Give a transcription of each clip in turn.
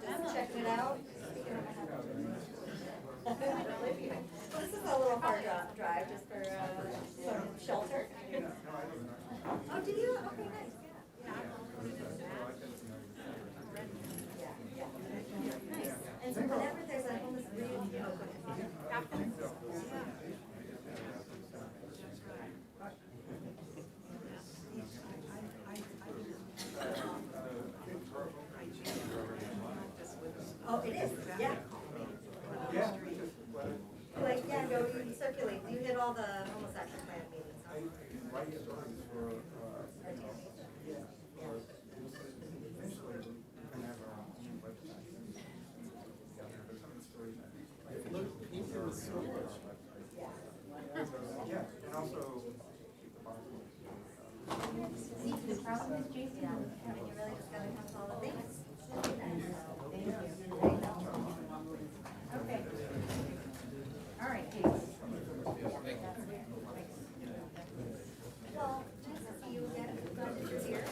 Just checking it out. Well, this is a little hard drive just for some shelter. Oh, do you? Okay, nice. Yeah. Nice. And so whenever there's a homeless room, you know, oh, it is, yeah. Like, yeah, no, you circulate. You hit all the homeless action plan meetings, huh? See, the problem is, Jason, you really just gotta come to all the things. Thank you. Okay. All right, Jason. Well, nice to see you again. Glad that you're here.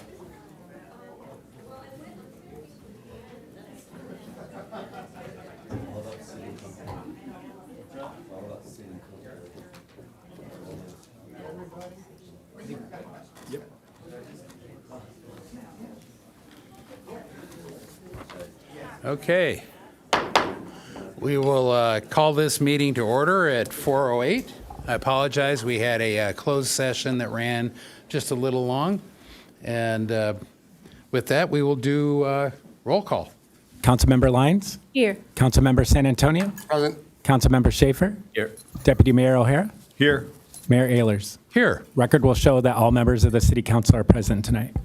Okay. We will call this meeting to order at 4:08. I apologize, we had a closed session that ran just a little long. And with that, we will do roll call. Councilmember Lyons? Here. Councilmember San Antonio? Present. Councilmember Schaefer? Here. Deputy Mayor O'Hara? Here. Mayor Ehlers? Here. Record will show that all members of the City Council are present tonight.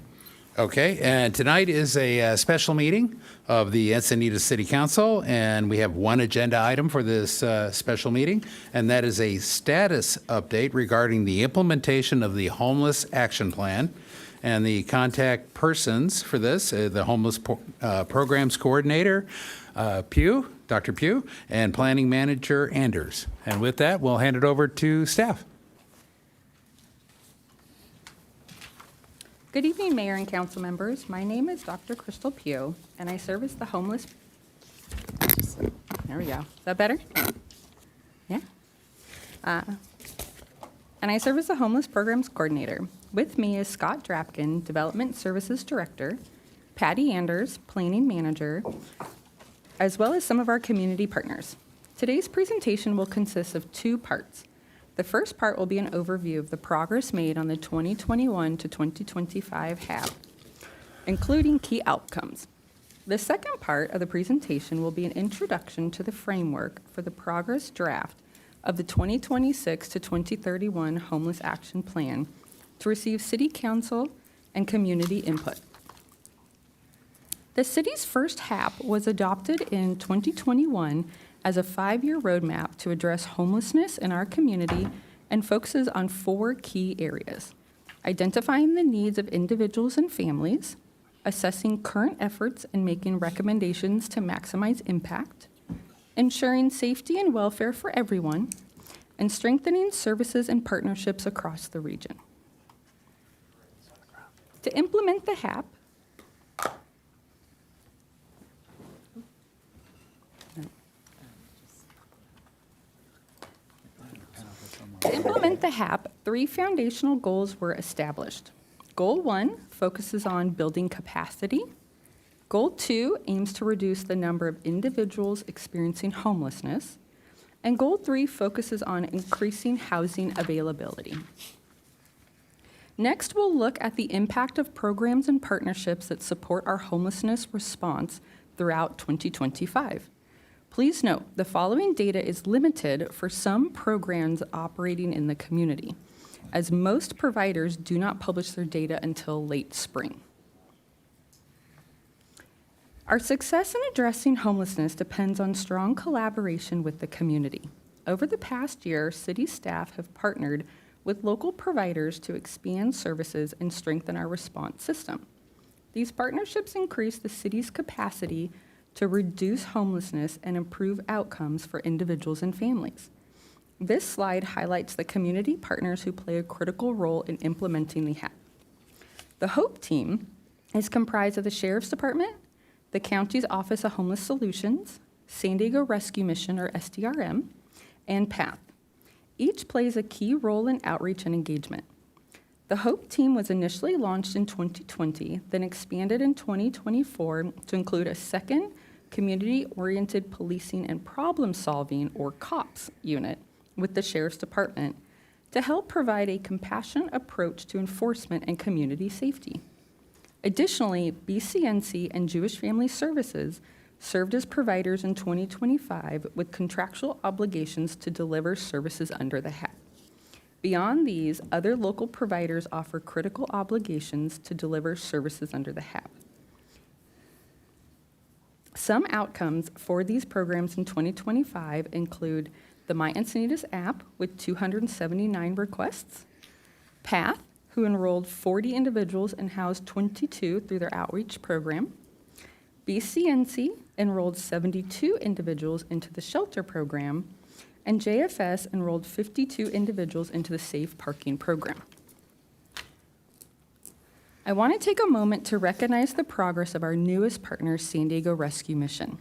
Okay, and tonight is a special meeting of the Encinitas City Council, and we have one agenda item for this special meeting, and that is a status update regarding the implementation of the Homeless Action Plan. And the contact persons for this, the Homeless Programs Coordinator, Dr. Pugh, and Planning Manager Anders. And with that, we'll hand it over to staff. Good evening, Mayor and council members. My name is Dr. Crystal Pugh, and I serve as the homeless. There we go. Is that better? Yeah. And I serve as the Homeless Programs Coordinator. With me is Scott Drapkin, Development Services Director, Patty Anders, Planning Manager, as well as some of our community partners. Today's presentation will consist of two parts. The first part will be an overview of the progress made on the 2021 to 2025 HAP, including key outcomes. The second part of the presentation will be an introduction to the framework for the progress draft of the 2026 to 2031 Homeless Action Plan to receive City Council and community input. The city's first HAP was adopted in 2021 as a 5-year roadmap to address homelessness in our community and focuses on 4 key areas: identifying the needs of individuals and families, assessing current efforts and making recommendations to maximize impact, ensuring safety and welfare for everyone, and strengthening services and partnerships across the region. To implement the HAP, HAP, 3 foundational goals were established. Goal 1 focuses on building capacity. Goal 2 aims to reduce the number of individuals experiencing homelessness. And Goal 3 focuses on increasing housing availability. Next, we'll look at the impact of programs and partnerships that support our homelessness response throughout 2025. Please note, the following data is limited for some programs operating in the community, as most providers do not publish their data until late spring. Our success in addressing homelessness depends on strong collaboration with the community. Over the past year, city staff have partnered with local providers to expand services and strengthen our response system. These partnerships increase the city's capacity to reduce homelessness and improve outcomes for individuals and families. This slide highlights the community partners who play a critical role in implementing the HAP. The HOPE team is comprised of the Sheriff's Department, the county's Office of Homeless Solutions, San Diego Rescue Mission, or SDRM, and PATH. Each plays a key role in outreach and engagement. The HOPE team was initially launched in 2020, then expanded in 2024 to include a second community-oriented policing and problem-solving, or COPS, unit with the Sheriff's Department to help provide a compassionate approach to enforcement and community safety. Additionally, BCNC and Jewish Family Services served as providers in 2025 with contractual obligations to deliver services under the HAP. Beyond these, other local providers offer critical obligations to deliver services under the HAP. Some outcomes for these programs in 2025 include the My Encinitas app with 279 requests, PATH, who enrolled 40 individuals and housed 22 through their outreach program, BCNC enrolled 72 individuals into the shelter program, and JFS enrolled 52 individuals into the Safe Parking program. I want to take a moment to recognize the progress of our newest partner, San Diego Rescue Mission.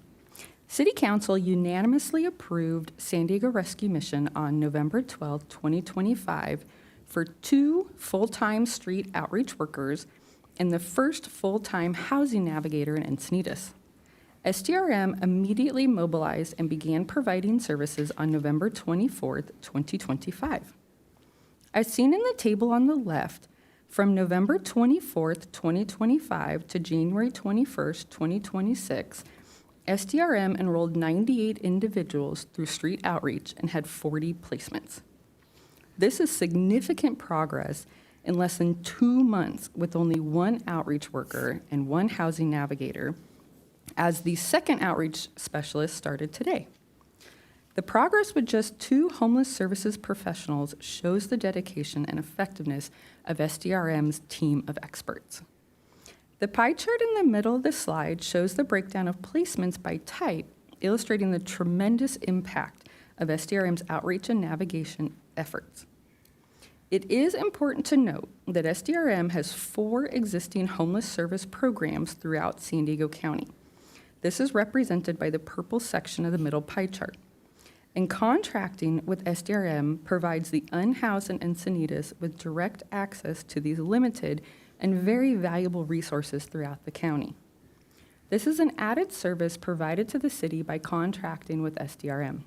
City Council unanimously approved San Diego Rescue Mission on November 12, 2025, for 2 full-time street outreach workers and the first full-time housing navigator in Encinitas. SDRM immediately mobilized and began providing services on November 24, 2025. As seen in the table on the left, from November 24, 2025 to January 21, 2026, SDRM enrolled 98 individuals through street outreach and had 40 placements. This is significant progress in less than 2 months with only 1 outreach worker and 1 housing navigator, as the second outreach specialist started today. The progress with just 2 homeless services professionals shows the dedication and effectiveness of SDRM's team of experts. The pie chart in the middle of the slide shows the breakdown of placements by type, illustrating the tremendous impact of SDRM's outreach and navigation efforts. It is important to note that SDRM has 4 existing homeless service programs throughout San Diego County. This is represented by the purple section of the middle pie chart. And contracting with SDRM provides the unhoused in Encinitas with direct access to these limited and very valuable resources throughout the county. This is an added service provided to the city by contracting with SDRM.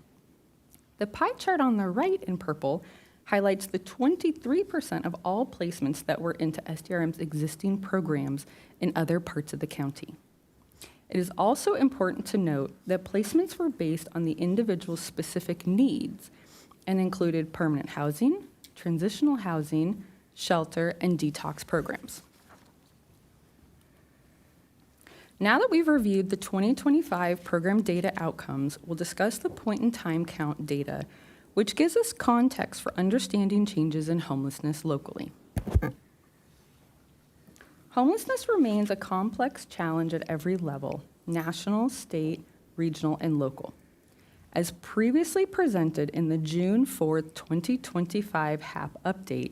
The pie chart on the right in purple highlights the 23% of all placements that were into SDRM's existing programs in other parts of the county. It is also important to note that placements were based on the individual's specific needs and included permanent housing, transitional housing, shelter, and detox programs. Now that we've reviewed the 2025 program data outcomes, we'll discuss the point-in-time count data, which gives us context for understanding changes in homelessness locally. Homelessness remains a complex challenge at every level: national, state, regional, and local. As previously presented in the June 4, 2025 HAP update,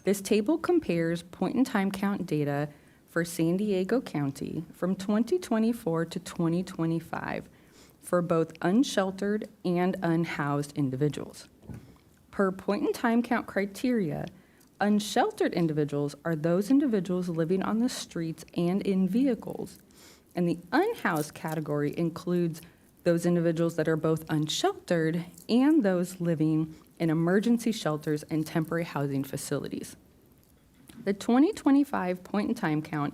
this table compares point-in-time count data for San Diego County from 2024 to 2025 for both unsheltered and unhoused individuals. Per point-in-time count criteria, unsheltered individuals are those individuals living on the streets and in vehicles, and the unhoused category includes those individuals that are both unsheltered and those living in emergency shelters and temporary housing facilities. The 2025 point-in-time count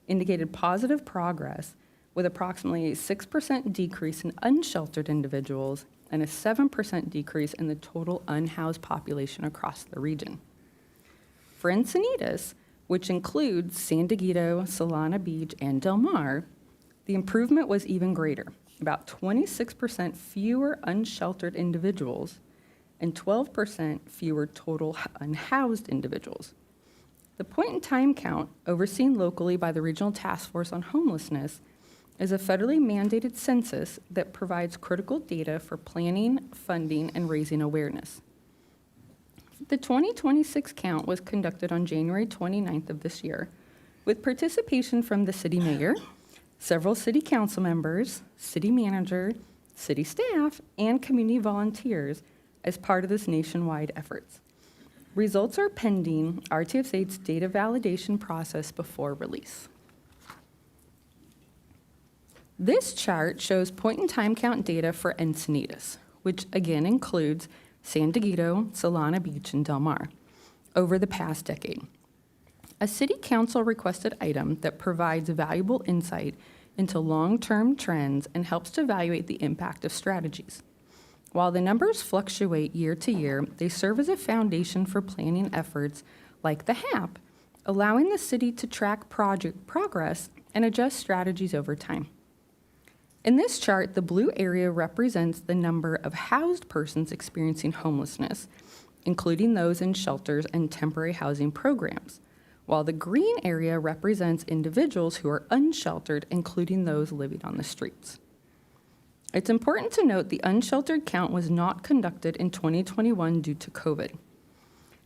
indicated positive progress with approximately a 6% decrease in unsheltered individuals and a 7% decrease in the total unhoused population across the region. For Encinitas, which includes San Diego, Solana Beach, and Del Mar, the improvement was even greater, about 26% fewer unsheltered individuals and 12% fewer total unhoused individuals. The point-in-time count, overseen locally by the Regional Task Force on Homelessness, is a federally mandated census that provides critical data for planning, funding, and raising awareness. The 2026 count was conducted on January 29th of this year, with participation from the city mayor, several city council members, city manager, city staff, and community volunteers as part of this nationwide efforts. Results are pending RTF8's data validation process before release. This chart shows point-in-time count data for Encinitas, which again includes San Diego, Solana Beach, and Del Mar, over the past decade. A city council requested item that provides valuable insight into long-term trends and helps to evaluate the impact of strategies. While the numbers fluctuate year to year, they serve as a foundation for planning efforts like the HAP, allowing the city to track project progress and adjust strategies over time. In this chart, the blue area represents the number of housed persons experiencing homelessness, including those in shelters and temporary housing programs, while the green area represents individuals who are unsheltered, including those living on the streets. It's important to note the unsheltered count was not conducted in 2021 due to COVID.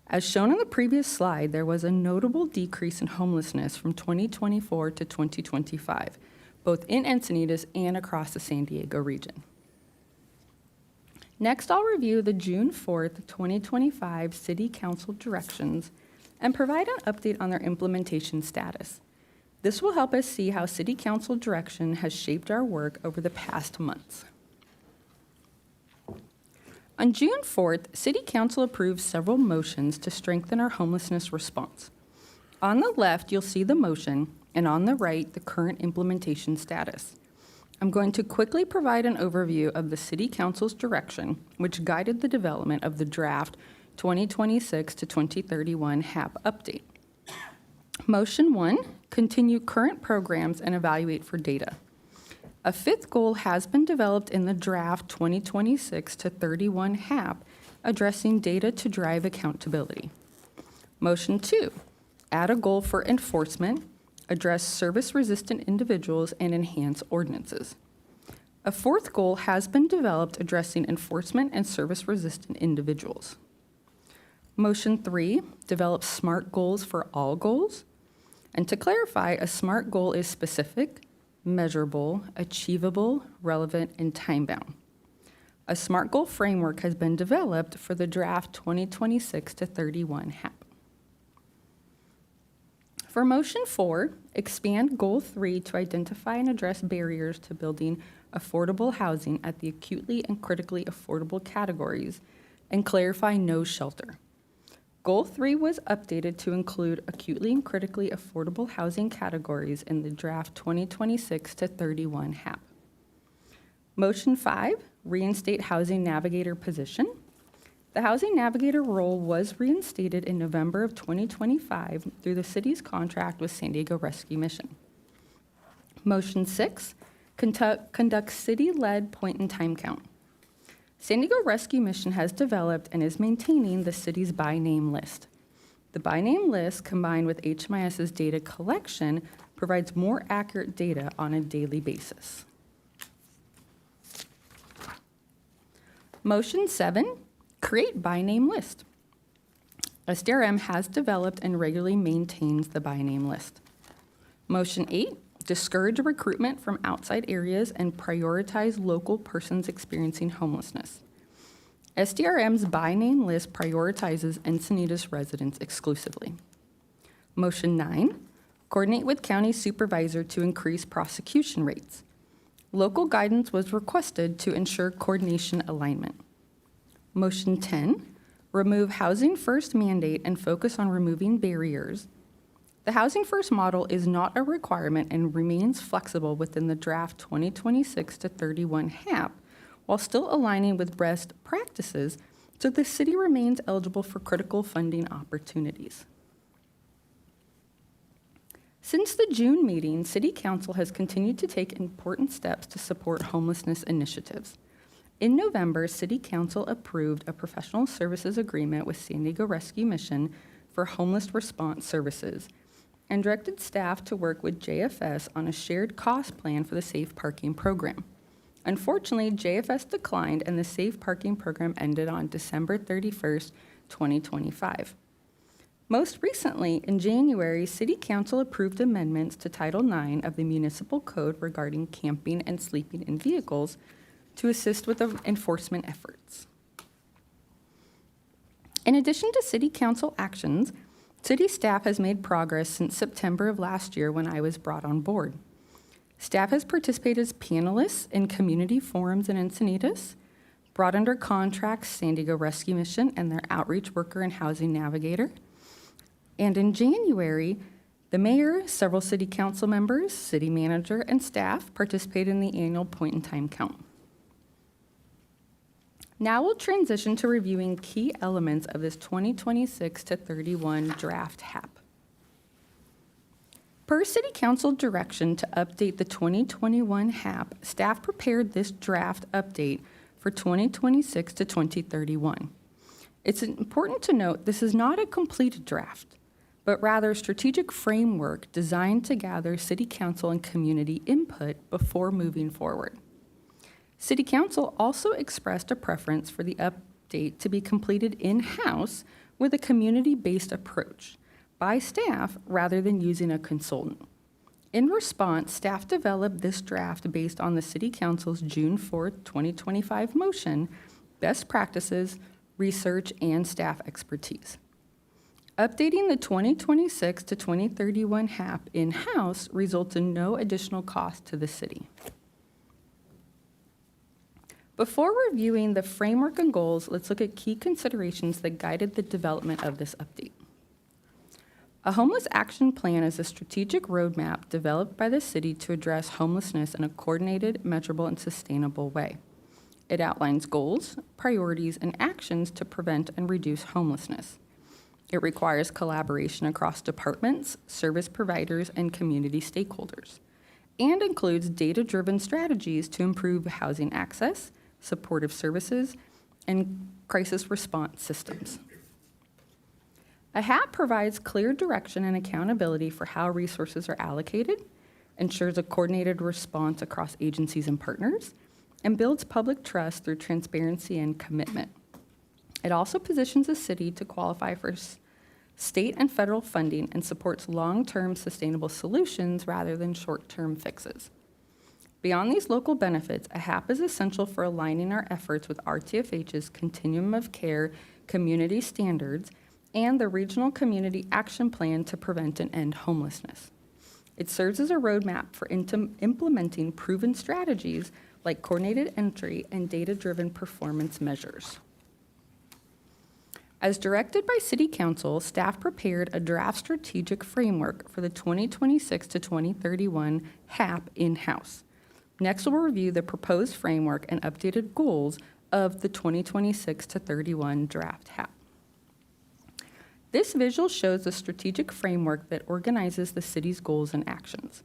As shown on the previous slide, there was a notable decrease in homelessness from 2024 to 2025, both in Encinitas and across the San Diego region. Next, I'll review the June 4th, 2025 City Council directions and provide an update on their implementation status. This will help us see how City Council direction has shaped our work over the past months. On June 4th, City Council approved several motions to strengthen our homelessness response. On the left, you'll see the motion, and on the right, the current implementation status. I'm going to quickly provide an overview of the City Council's direction, which guided the development of the draft 2026 to 2031 HAP update. Motion 1, continue current programs and evaluate for data. A fifth goal has been developed in the draft 2026 to 31 HAP, addressing data to drive accountability. Motion 2, add a goal for enforcement, address service-resistant individuals, and enhance ordinances. A fourth goal has been developed addressing enforcement and service-resistant individuals. Motion 3, develop SMART goals for all goals. And to clarify, a SMART goal is specific, measurable, achievable, relevant, and time-bound. A SMART goal framework has been developed for the draft 2026 to 31 HAP. For Motion 4, expand Goal 3 to identify and address barriers to building affordable housing at the acutely and critically affordable categories and clarify no shelter. Goal 3 was updated to include acutely and critically affordable housing categories in the draft 2026 to 31 HAP. Motion 5, reinstate Housing Navigator position. The Housing Navigator role was reinstated in November of 2025 through the city's contract with San Diego Rescue Mission. Motion 6, conduct city-led point-in-time count. San Diego Rescue Mission has developed and is maintaining the city's by-name list. The by-name list, combined with HMIS's data collection, provides more accurate data on a daily basis. Motion 7, create by-name list. SDRM has developed and regularly maintains the by-name list. Motion 8, discourage recruitment from outside areas and prioritize local persons experiencing homelessness. SDRM's by-name list prioritizes Encinitas residents exclusively. Motion 9, coordinate with county supervisor to increase prosecution rates. Local guidance was requested to ensure coordination alignment. Motion 10, remove Housing First mandate and focus on removing barriers. The Housing First model is not a requirement and remains flexible within the draft 2026 to 31 HAP, while still aligning with best practices so the city remains eligible for critical funding opportunities. Since the June meeting, City Council has continued to take important steps to support homelessness initiatives. In November, City Council approved a professional services agreement with San Diego Rescue Mission for homeless response services and directed staff to work with JFS on a shared cost plan for the Safe Parking Program. Unfortunately, JFS declined and the Safe Parking Program ended on December 31st, 2025. Most recently, in January, City Council approved amendments to Title IX of the Municipal Code regarding camping and sleeping in vehicles to assist with the enforcement efforts. In addition to City Council actions, City staff has made progress since September of last year when I was brought on board. Staff has participated as panelists in community forums in Encinitas, brought under contract San Diego Rescue Mission and their outreach worker and housing navigator. And in January, the mayor, several city council members, city manager, and staff participated in the annual point-in-time count. Now we'll transition to reviewing key elements of this 2026-31 draft HAP. Per City Council direction to update the 2021 HAP, staff prepared this draft update for 2026 to 2031. It's important to note this is not a completed draft, but rather a strategic framework designed to gather City Council and community input before moving forward. City Council also expressed a preference for the update to be completed in-house with a community-based approach by staff rather than using a consultant. In response, staff developed this draft based on the City Council's June 4th, 2025 motion, best practices, research, and staff expertise. Updating the 2026 to 2031 HAP in-house results in no additional cost to the city. Before reviewing the framework and goals, let's look at key considerations that guided the development of this update. A homeless action plan is a strategic roadmap developed by the city to address homelessness in a coordinated, measurable, and sustainable way. It outlines goals, priorities, and actions to prevent and reduce homelessness. It requires collaboration across departments, service providers, and community stakeholders, and includes data-driven strategies to improve housing access, supportive services, and crisis response systems. A HAP provides clear direction and accountability for how resources are allocated, ensures a coordinated response across agencies and partners, and builds public trust through transparency and commitment. It also positions the city to qualify for state and federal funding and supports long-term sustainable solutions rather than short-term fixes. Beyond these local benefits, a HAP is essential for aligning our efforts with RTFH's Continuum of Care community standards and the Regional Community Action Plan to prevent and end homelessness. It serves as a roadmap for implementing proven strategies like coordinated entry and data-driven performance measures. As directed by City Council, staff prepared a draft strategic framework for the 2026 to 2031 HAP in-house. Next, we'll review the proposed framework and updated goals of the 2026 to 31 draft HAP. This visual shows the strategic framework that organizes the city's goals and actions.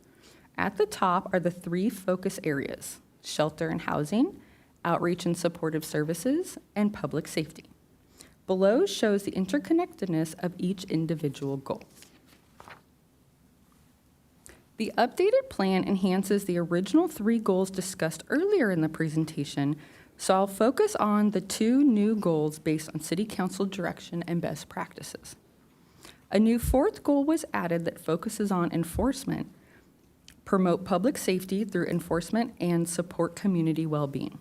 At the top are the three focus areas: shelter and housing, outreach and supportive services, and public safety. Below shows the interconnectedness of each individual goal. The updated plan enhances the original three goals discussed earlier in the presentation, so I'll focus on the two new goals based on City Council direction and best practices. A new fourth goal was added that focuses on enforcement, promote public safety through enforcement, and support community well-being.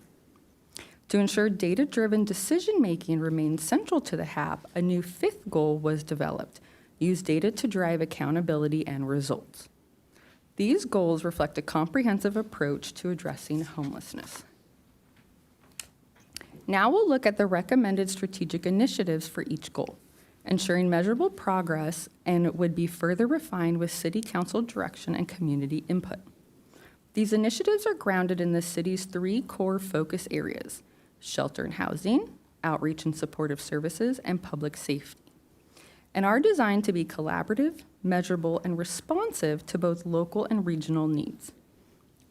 To ensure data-driven decision-making remains central to the HAP, a new fifth goal was developed: use data to drive accountability and results. These goals reflect a comprehensive approach to addressing homelessness. Now we'll look at the recommended strategic initiatives for each goal, ensuring measurable progress, and would be further refined with City Council direction and community input. These initiatives are grounded in the city's three core focus areas: shelter and housing, outreach and supportive services, and public safety, and are designed to be collaborative, measurable, and responsive to both local and regional needs.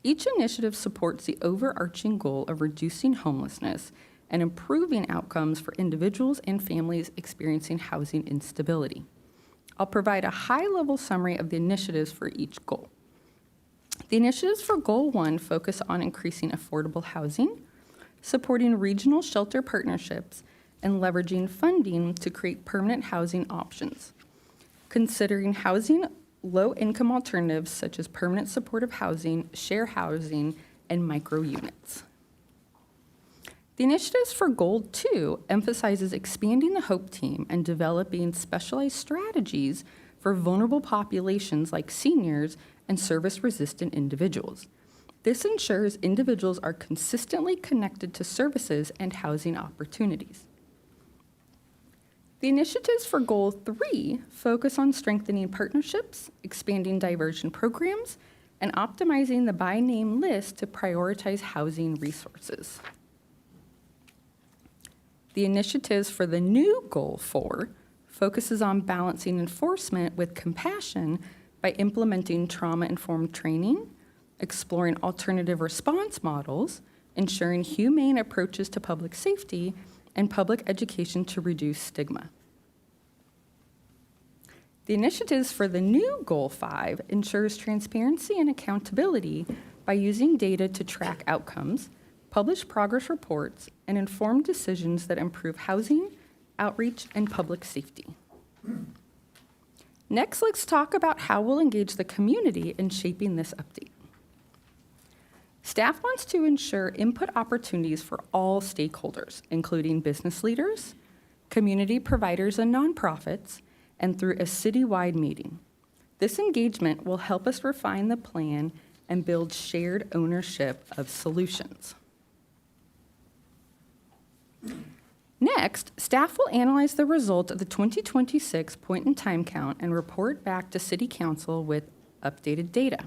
Each initiative supports the overarching goal of reducing homelessness and improving outcomes for individuals and families experiencing housing instability. I'll provide a high-level summary of the initiatives for each goal. The initiatives for Goal 1 focus on increasing affordable housing, supporting regional shelter partnerships, and leveraging funding to create permanent housing options. considering housing low-income alternatives such as permanent supportive housing, share housing, and micro units. The initiatives for Goal 2 emphasizes expanding the HOPE team and developing specialized strategies for vulnerable populations like seniors and service-resistant individuals. This ensures individuals are consistently connected to services and housing opportunities. The initiatives for Goal 3 focus on strengthening partnerships, expanding diversion programs, and optimizing the by name list to prioritize housing resources. The initiatives for the new Goal 4 focuses on balancing enforcement with compassion by implementing trauma-informed training, exploring alternative response models, ensuring humane approaches to public safety, and public education to reduce stigma. The initiatives for the new Goal 5 ensures transparency and accountability by using data to track outcomes, publish progress reports, and inform decisions that improve housing, outreach, and public safety. Next, let's talk about how we'll engage the community in shaping this update. Staff wants to ensure input opportunities for all stakeholders, including business leaders, community providers and nonprofits, and through a citywide meeting. This engagement will help us refine the plan and build shared ownership of solutions. Next, staff will analyze the result of the 2026 point-in-time count and report back to City Council with updated data.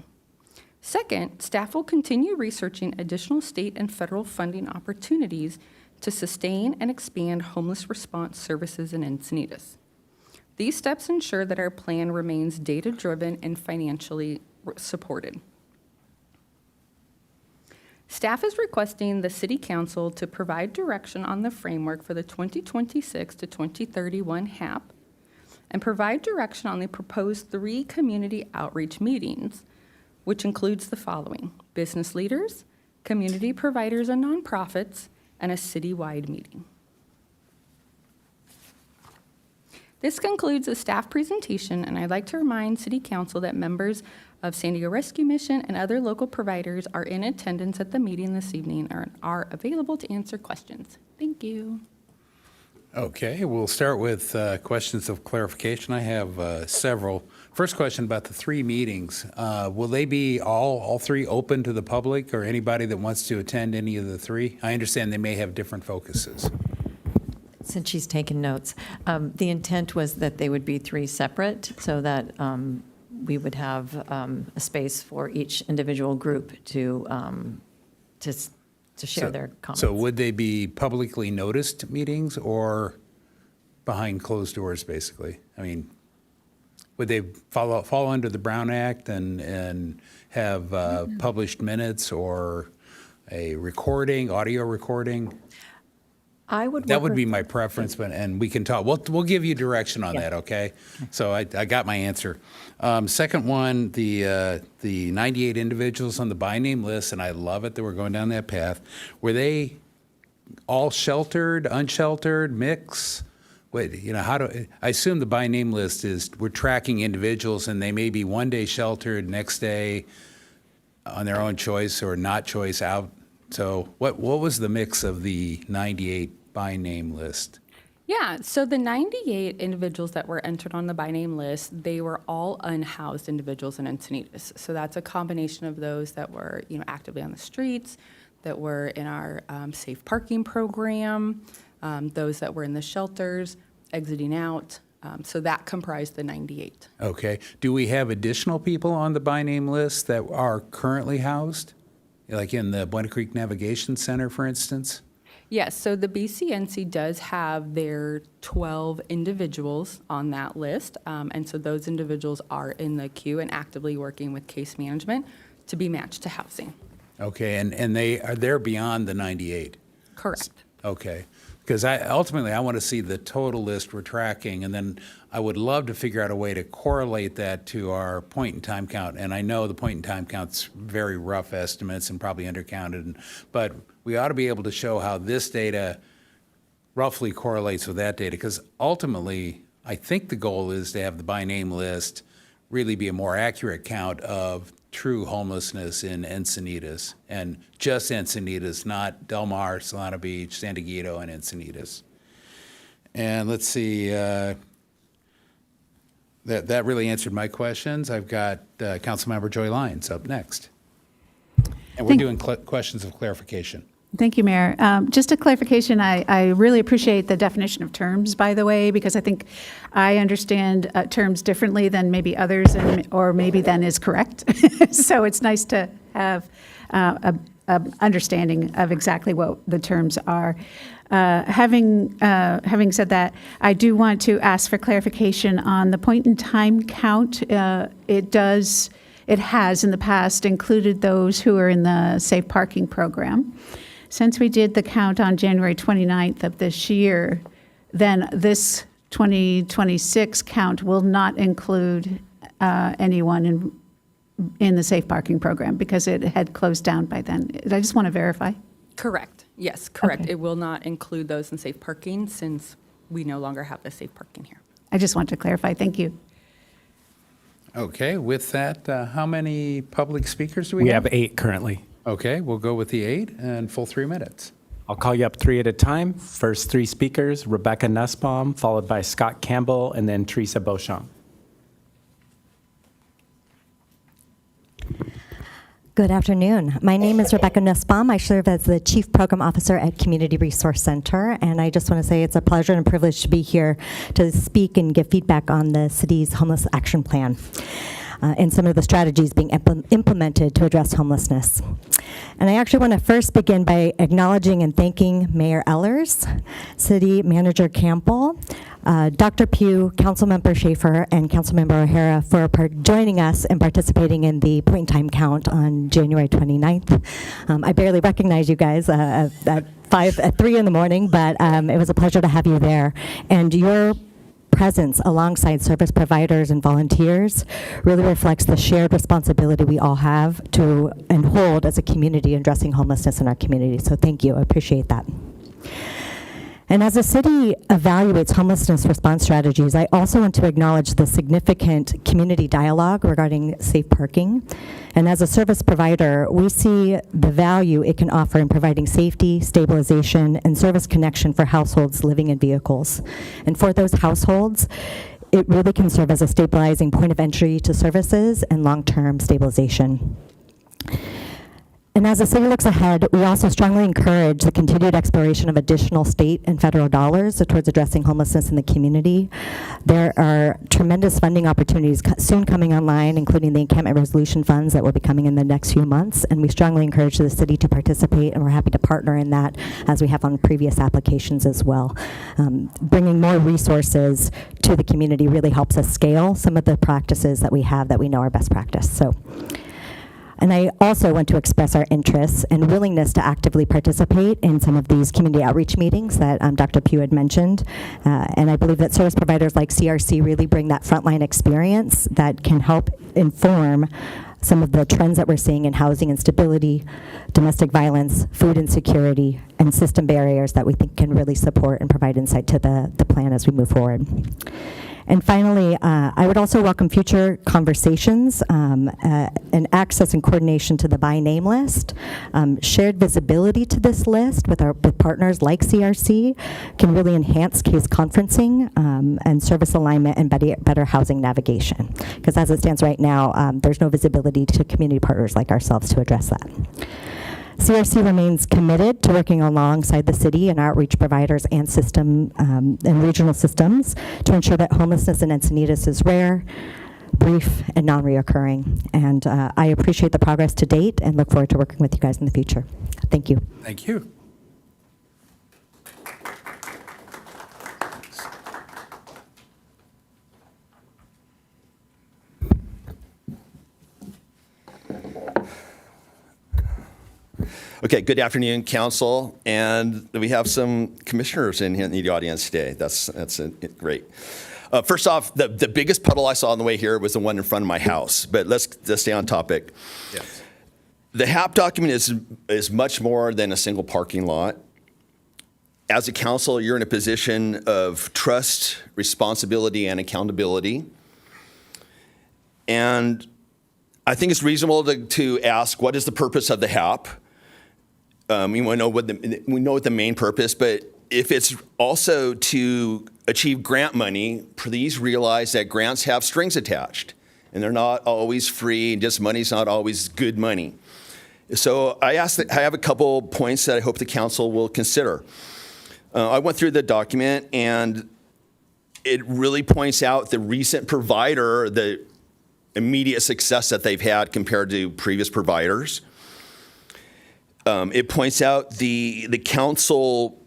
Second, staff will continue researching additional state and federal funding opportunities to sustain and expand homeless response services in Encinitas. These steps ensure that our plan remains data-driven and financially supported. Staff is requesting the City Council to provide direction on the framework for the 2026 to 2031 HAP and provide direction on the proposed 3 community outreach meetings, which includes the following: business leaders, community providers and nonprofits, and a citywide meeting. This concludes the staff presentation, and I'd like to remind City Council that members of San Diego Rescue Mission and other local providers are in attendance at the meeting this evening and are available to answer questions. Thank you. Okay, we'll start with questions of clarification. I have several. First question about the 3 meetings. Will they be all 3 open to the public or anybody that wants to attend any of the 3? I understand they may have different focuses. Since she's taken notes, the intent was that they would be 3 separate so that we would have a space for each individual group to share their comments. So would they be publicly noticed meetings or behind closed doors, basically? I mean, would they fall under the Brown Act and have published minutes or a recording, audio recording? That would be my preference, and we can talk. We'll give you direction on that, okay? So I got my answer. Second one, the 98 individuals on the by name list, and I love it that we're going down that path. Were they all sheltered, unsheltered, mix? Wait, I assume the by name list is we're tracking individuals, and they may be one day sheltered, next day on their own choice or not choice out. So what was the mix of the 98 by name list? Yeah, so the 98 individuals that were entered on the by name list, they were all unhoused individuals in Encinitas. So that's a combination of those that were, actively on the streets, that were in our safe parking program, those that were in the shelters, exiting out. So that comprised the 98. Okay. Do we have additional people on the by name list that are currently housed? Like in the Buena Creek Navigation Center, for instance? Yes, so the BCNC does have their 12 individuals on that list, and so those individuals are in the queue and actively working with case management to be matched to housing. Okay, and they're beyond the 98? Correct. Okay, because ultimately I want to see the total list we're tracking, and then I would love to figure out a way to correlate that to our point-in-time count. And I know the point-in-time count's very rough estimates and probably undercounted, but we ought to be able to show how this data roughly correlates with that data, because ultimately I think the goal is to have the by name list really be a more accurate count of true homelessness in Encinitas, and just Encinitas, not Del Mar, Solana Beach, San Diego, and Encinitas. And let's see, that really answered my questions. I've got Councilmember Joy Lyons up next. And we're doing questions of clarification. Thank you, Mayor. Just a clarification, I really appreciate the definition of terms, by the way, because I think I understand terms differently than maybe others, or maybe than is correct. So it's nice to have a understanding of exactly what the terms are. Having said that, I do want to ask for clarification on the point-in-time count. It has in the past included those who are in the safe parking program. Since we did the count on January 29th of this year, then this 2026 count will not include anyone in the safe parking program because it had closed down by then. I just want to verify. Correct. Yes, correct. Okay. It will not include those in safe parking since we no longer have the safe parking here. I just want to clarify. Thank you. Okay, with that, how many public speakers do we We have? have 8 currently. Okay, we'll go with the 8 and full 3 minutes. I'll call you up 3 at a time. First 3 speakers, Rebecca Nussbaum, followed by Scott Campbell, and then Teresa Beauchamp. Good afternoon. My name is Rebecca Nussbaum. I serve as the Chief Program Officer at Community Resource Center, and I just want to say it's a pleasure and a privilege to be here to speak and give feedback on the city's homeless action plan and some of the strategies being implemented to address homelessness. And I actually want to first begin by acknowledging and thanking Mayor Ellers, City Manager Campbell, Dr. Pugh, Councilmember Schaefer, and Councilmember O'Hara for joining us and participating in the point-in-time count on January 29th. I barely recognize you guys at 3 in the morning, but it was a pleasure to have you there. And your presence alongside service providers and volunteers really reflects the shared responsibility we all have to and hold as a community addressing homelessness in our community. So thank you. I appreciate that. And as the city evaluates homelessness response strategies, I also want to acknowledge the significant community dialogue regarding safe parking. And as a service provider, we see the value it can offer in providing safety, stabilization, and service connection for households living in vehicles. And for those households, it really can serve as a stabilizing point of entry to services and long-term stabilization. And as the city looks ahead, we also strongly encourage the continued exploration of additional state and federal dollars towards addressing homelessness in the community. There are tremendous funding opportunities soon coming online, including the encampment resolution funds that will be coming in the next few months. And we strongly encourage the city to participate, and we're happy to partner in that as we have on previous applications as well. Bringing more resources to the community really helps us scale some of the practices that we have that we know are best practice. And I also want to express our interest and willingness to actively participate in some of these community outreach meetings that Dr. Pugh had mentioned. And I believe that service providers like CRC really bring that frontline experience that can help inform some of the trends that we're seeing in housing instability, domestic violence, food insecurity, and system barriers that we think can really support and provide insight to the plan as we move forward. And finally, I would also welcome future conversations and access and coordination to the by name list. Shared visibility to this list with partners like CRC can really enhance case conferencing and service alignment and better housing navigation. Because as it stands right now, there's no visibility to community partners like ourselves to address that. CRC remains committed to working alongside the city and outreach providers and system and regional systems to ensure that homelessness in Encinitas is rare, brief, and non-reoccurring. And I appreciate the progress to date and look forward to working with you guys in the future. Thank you. Thank you. Okay, good afternoon, council, and we have some commissioners in the audience today. That's great. First off, the biggest puddle I saw on the way here was the one in front of my house, but let's stay on topic. Yes. The HAP document is much more than a single parking lot. as a council, you're in a position of trust, responsibility, and accountability. And I think it's reasonable to ask, what is the purpose of the HAP? We know what the main purpose, but if it's also to achieve grant money, please realize that grants have strings attached, and they're not always free, and just money's not always good money. So I have a couple points that I hope the council will consider. I went through the document, and it really points out the recent provider, the immediate success that they've had compared to previous providers. It points out the council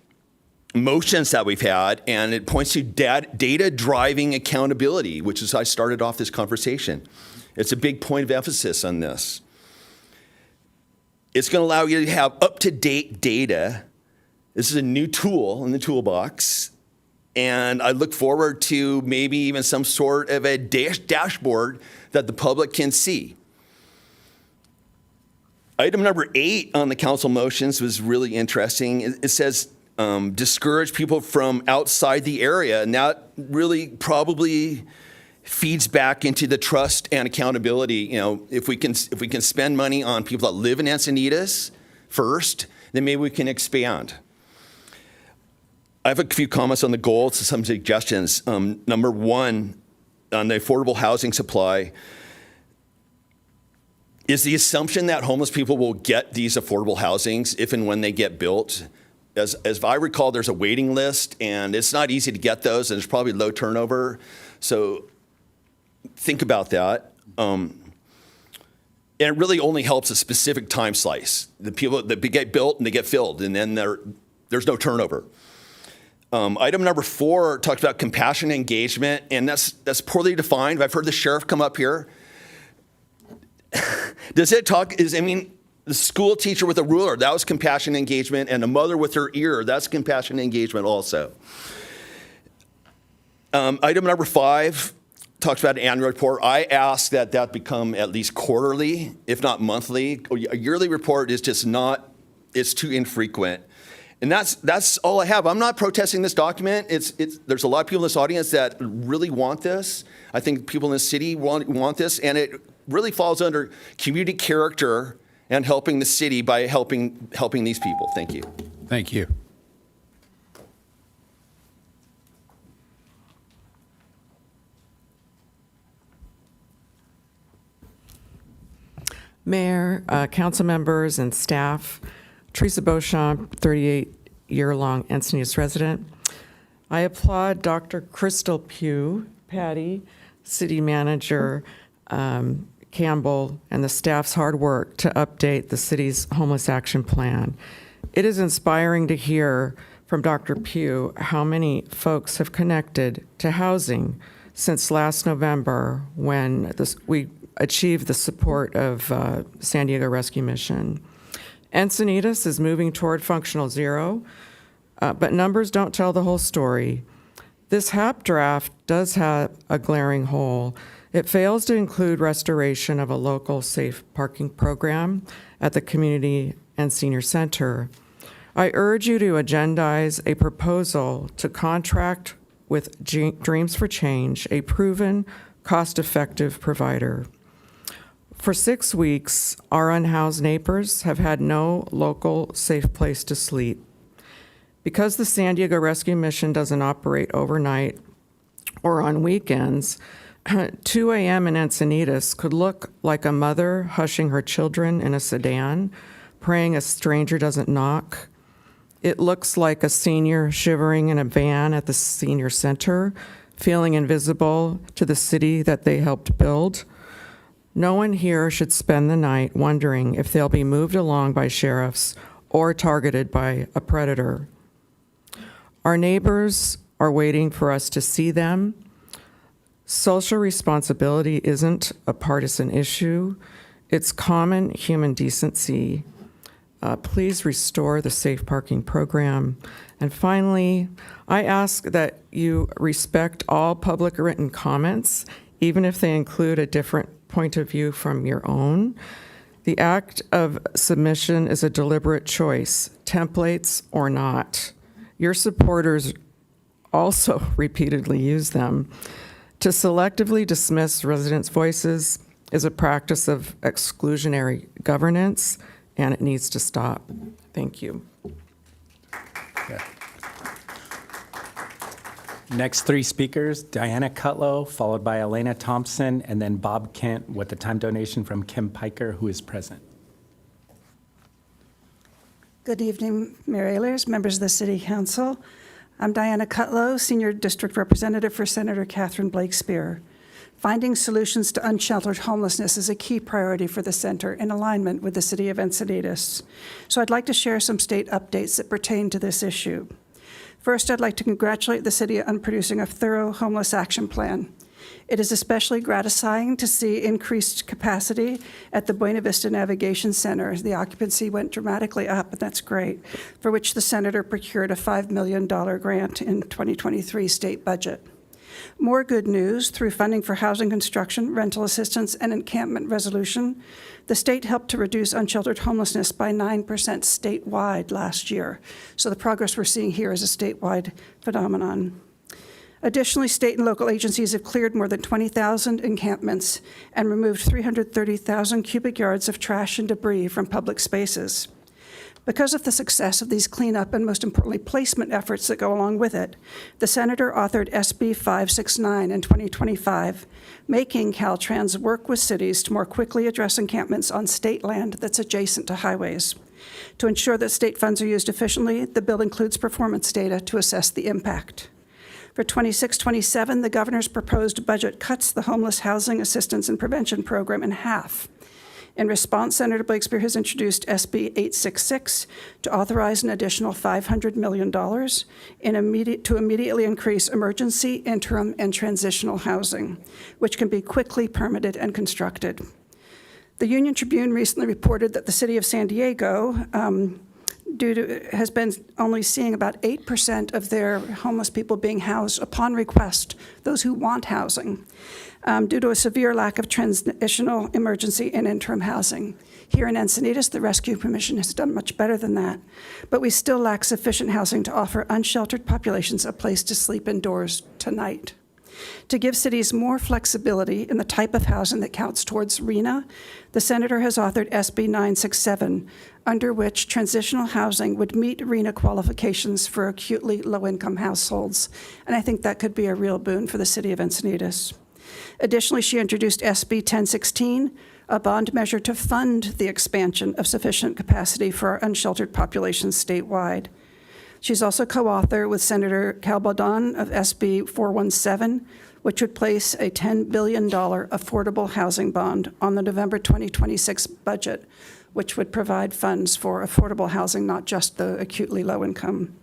motions that we've had, and it points to data driving accountability, which is how I started off this conversation. It's a big point of emphasis on this. It's going to allow you to have up-to-date data. This is a new tool in the toolbox, and I look forward to maybe even some sort of a dashboard that the public can see. Item number 8 on the council motions was really interesting. It says discourage people from outside the area, and that really probably feeds back into the trust and accountability. You know, if we can spend money on people that live in Encinitas first, then maybe we can expand. I have a few comments on the goals and some suggestions. Number 1, on the affordable housing supply, is the assumption that homeless people will get these affordable housings if and when they get built. As I recall, there's a waiting list, and it's not easy to get those, and there's probably low turnover. So think about that. And it really only helps a specific time slice. The people that get built and they get filled, and then there's no turnover. Item number 4 talks about compassionate engagement, and that's poorly defined. I've heard the sheriff come up here. The school teacher with a ruler, that was compassionate engagement, and a mother with her ear, that's compassionate engagement also. Item number 5 talks about an annual report. I ask that become at least quarterly, if not monthly. A yearly report is just not, it's too infrequent. And that's all I have. I'm not protesting this document. There's a lot of people in this audience that really want this. I think people in the city want this, and it really falls under community character and helping the city by helping these people. Thank you. Thank you. Mayor, council members, and staff, Teresa Beauchamp, 38-year-long Encinitas resident. I applaud Dr. Crystal Pugh, Patty, City Manager Campbell, and the staff's hard work to update the city's homeless action plan. It is inspiring to hear from Dr. Pugh how many folks have connected to housing since last November when we achieved the support of San Diego Rescue Mission. Encinitas is moving toward functional zero, but numbers don't tell the whole story. This HAP draft does have a glaring hole. It fails to include restoration of a local safe parking program at the community and senior center. I urge you to agendize a proposal to contract with Dreams for Change, a proven, cost-effective provider. For 6 weeks, our unhoused neighbors have had no local safe place to sleep. Because the San Diego Rescue Mission doesn't operate overnight or on weekends, 2 a.m. in Encinitas could look like a mother hushing her children in a sedan, praying a stranger doesn't knock. It looks like a senior shivering in a van at the senior center, feeling invisible to the city that they helped build. No one here should spend the night wondering if they'll be moved along by sheriffs or targeted by a predator. Our neighbors are waiting for us to see them. Social responsibility isn't a partisan issue. It's common human decency. Please restore the safe parking program. And finally, I ask that you respect all public written comments, even if they include a different point of view from your own. The act of submission is a deliberate choice, templates or not. Your supporters also repeatedly use them. To selectively dismiss residents' voices is a practice of exclusionary governance, and it needs to stop. Thank you. Next three speakers, Diana Cutlow, followed by Elena Thompson, and then Bob Kent with a time donation from Kim Piker, who is present. Good evening, Mayor Ehlers, members of the City Council. I'm Diana Cutlow, Senior District Representative for Senator Catherine Blake Spear. Finding solutions to unsheltered homelessness is a key priority for the center in alignment with the City of Encinitas. So I'd like to share some state updates that pertain to this issue. First, I'd like to congratulate the city on producing a thorough homeless action plan. It is especially gratifying to see increased capacity at the Buena Vista Navigation Center. The occupancy went dramatically up, and that's great, for which the senator procured a $5 million grant in 2023 state budget. More good news, through funding for housing construction, rental assistance, and encampment resolution, the state helped to reduce unsheltered homelessness by 9% statewide last year. So the progress we're seeing here is a statewide phenomenon. Additionally, state and local agencies have cleared more than 20,000 encampments and removed 330,000 cubic yards of trash and debris from public spaces. Because of the success of these cleanup and, most importantly, placement efforts that go along with it, the senator authored SB 569 in 2025, making Caltrans work with cities to more quickly address encampments on state land that's adjacent to highways. To ensure that state funds are used efficiently, the bill includes performance data to assess the impact. For 26-27, the governor's proposed budget cuts the homeless housing assistance and prevention program in half. In response, Senator Blake Spear has introduced SB 866 to authorize an additional $500 million to immediately increase emergency, interim, and transitional housing, which can be quickly permitted and constructed. The Union Tribune recently reported that the city of San Diego has been only seeing about 8% of their homeless people being housed upon request, those who want housing, due to a severe lack of transitional, emergency, and interim housing. Here in Encinitas, the Rescue Commission has done much better than that, but we still lack sufficient housing to offer unsheltered populations a place to sleep indoors tonight. To give cities more flexibility in the type of housing that counts towards RHNA, the senator has authored SB 967, under which transitional housing would meet RHNA qualifications for acutely low-income households. And I think that could be a real boon for the city of Encinitas. Additionally, she introduced SB 1016, a bond measure to fund the expansion of sufficient capacity for our unsheltered populations statewide. She's also co-author with Senator Calbaldon of SB 417, which would place a $10 billion affordable housing bond on the November 2026 budget, which would provide funds for affordable housing, not just the acutely low income.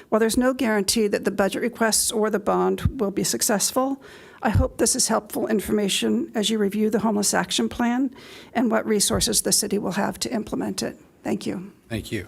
While there's no guarantee that the budget requests or the bond will be successful, I hope this is helpful information as you review the Homeless Action Plan and what resources the city will have to implement it. Thank you. Thank you.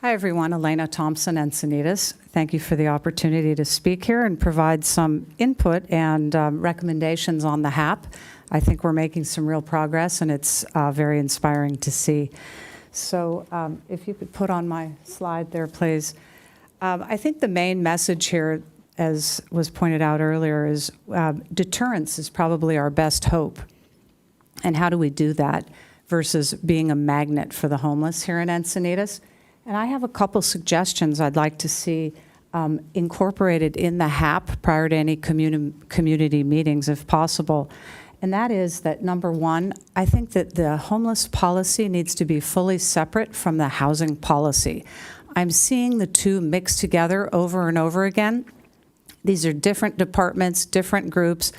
Hi, everyone. Elena Thompson, Encinitas. Thank you for the opportunity to speak here and provide some input and recommendations on the HAP. I think we're making some real progress, and it's very inspiring to see. So if you could put on my slide there, please. I think the main message here, as was pointed out earlier, is deterrence is probably our best hope. And how do we do that versus being a magnet for the homeless here in Encinitas? And I have a couple suggestions I'd like to see incorporated in the HAP prior to any community meetings, if possible. And that is that, number one, I think that the homeless policy needs to be fully separate from the housing policy. I'm seeing the two mixed together over and over again. These are different departments, different groups,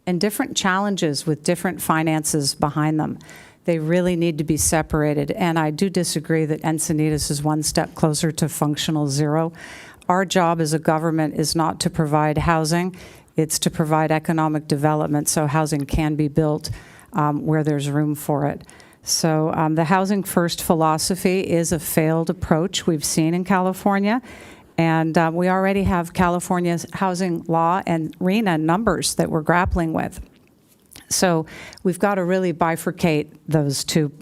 and different challenges with different finances behind them. They really need to be separated, and I do disagree that Encinitas is one step closer to functional zero. Our job as a government is not to provide housing, it's to provide economic development so housing can be built where there's room for it. So the housing first philosophy is a failed approach we've seen in California, and we already have California's housing law and RHNA numbers that we're grappling with. So we've got to really bifurcate those two.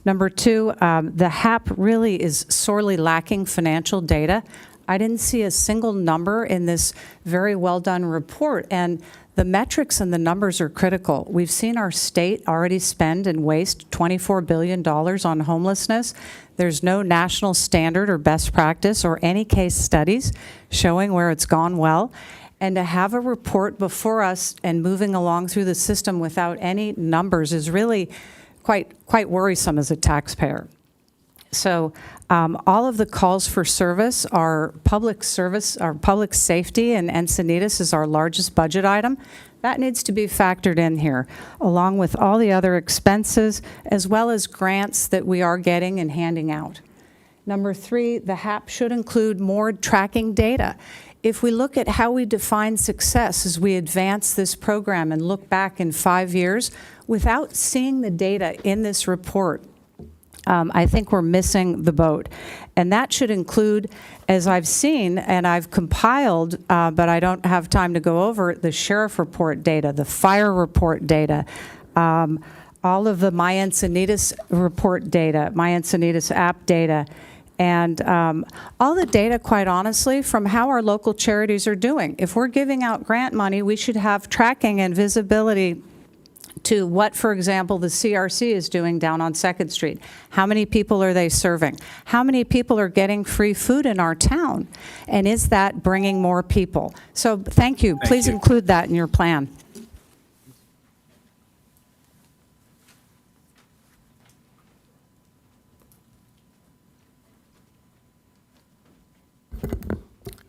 Number two, the HAP really is sorely lacking financial data. I didn't see a single number in this very well-done report, and the metrics and the numbers are critical. We've seen our state already spend and waste $24 billion on homelessness. There's no national standard or best practice or any case studies showing where it's gone well. And to have a report before us and moving along through the system without any numbers is really quite worrisome as a taxpayer. So all of the calls for service are public service, our public safety, and Encinitas is our largest budget item. That needs to be factored in here, along with all the other expenses, as well as grants that we are getting and handing out. Number three, the HAP should include more tracking data. If we look at how we define success as we advance this program and look back in 5 years, without seeing the data in this report, I think we're missing the boat. And that should include, as I've seen, and I've compiled, but I don't have time to go over, the sheriff report data, the fire report data, all of the My Encinitas report data, My Encinitas app data, and all the data, quite honestly, from how our local charities are doing. If we're giving out grant money, we should have tracking and visibility to what, for example, the CRC is doing down on 2nd Street. How many people are they serving? How many people are getting free food in our town? And is that bringing more people? So thank you. Please include that in your plan.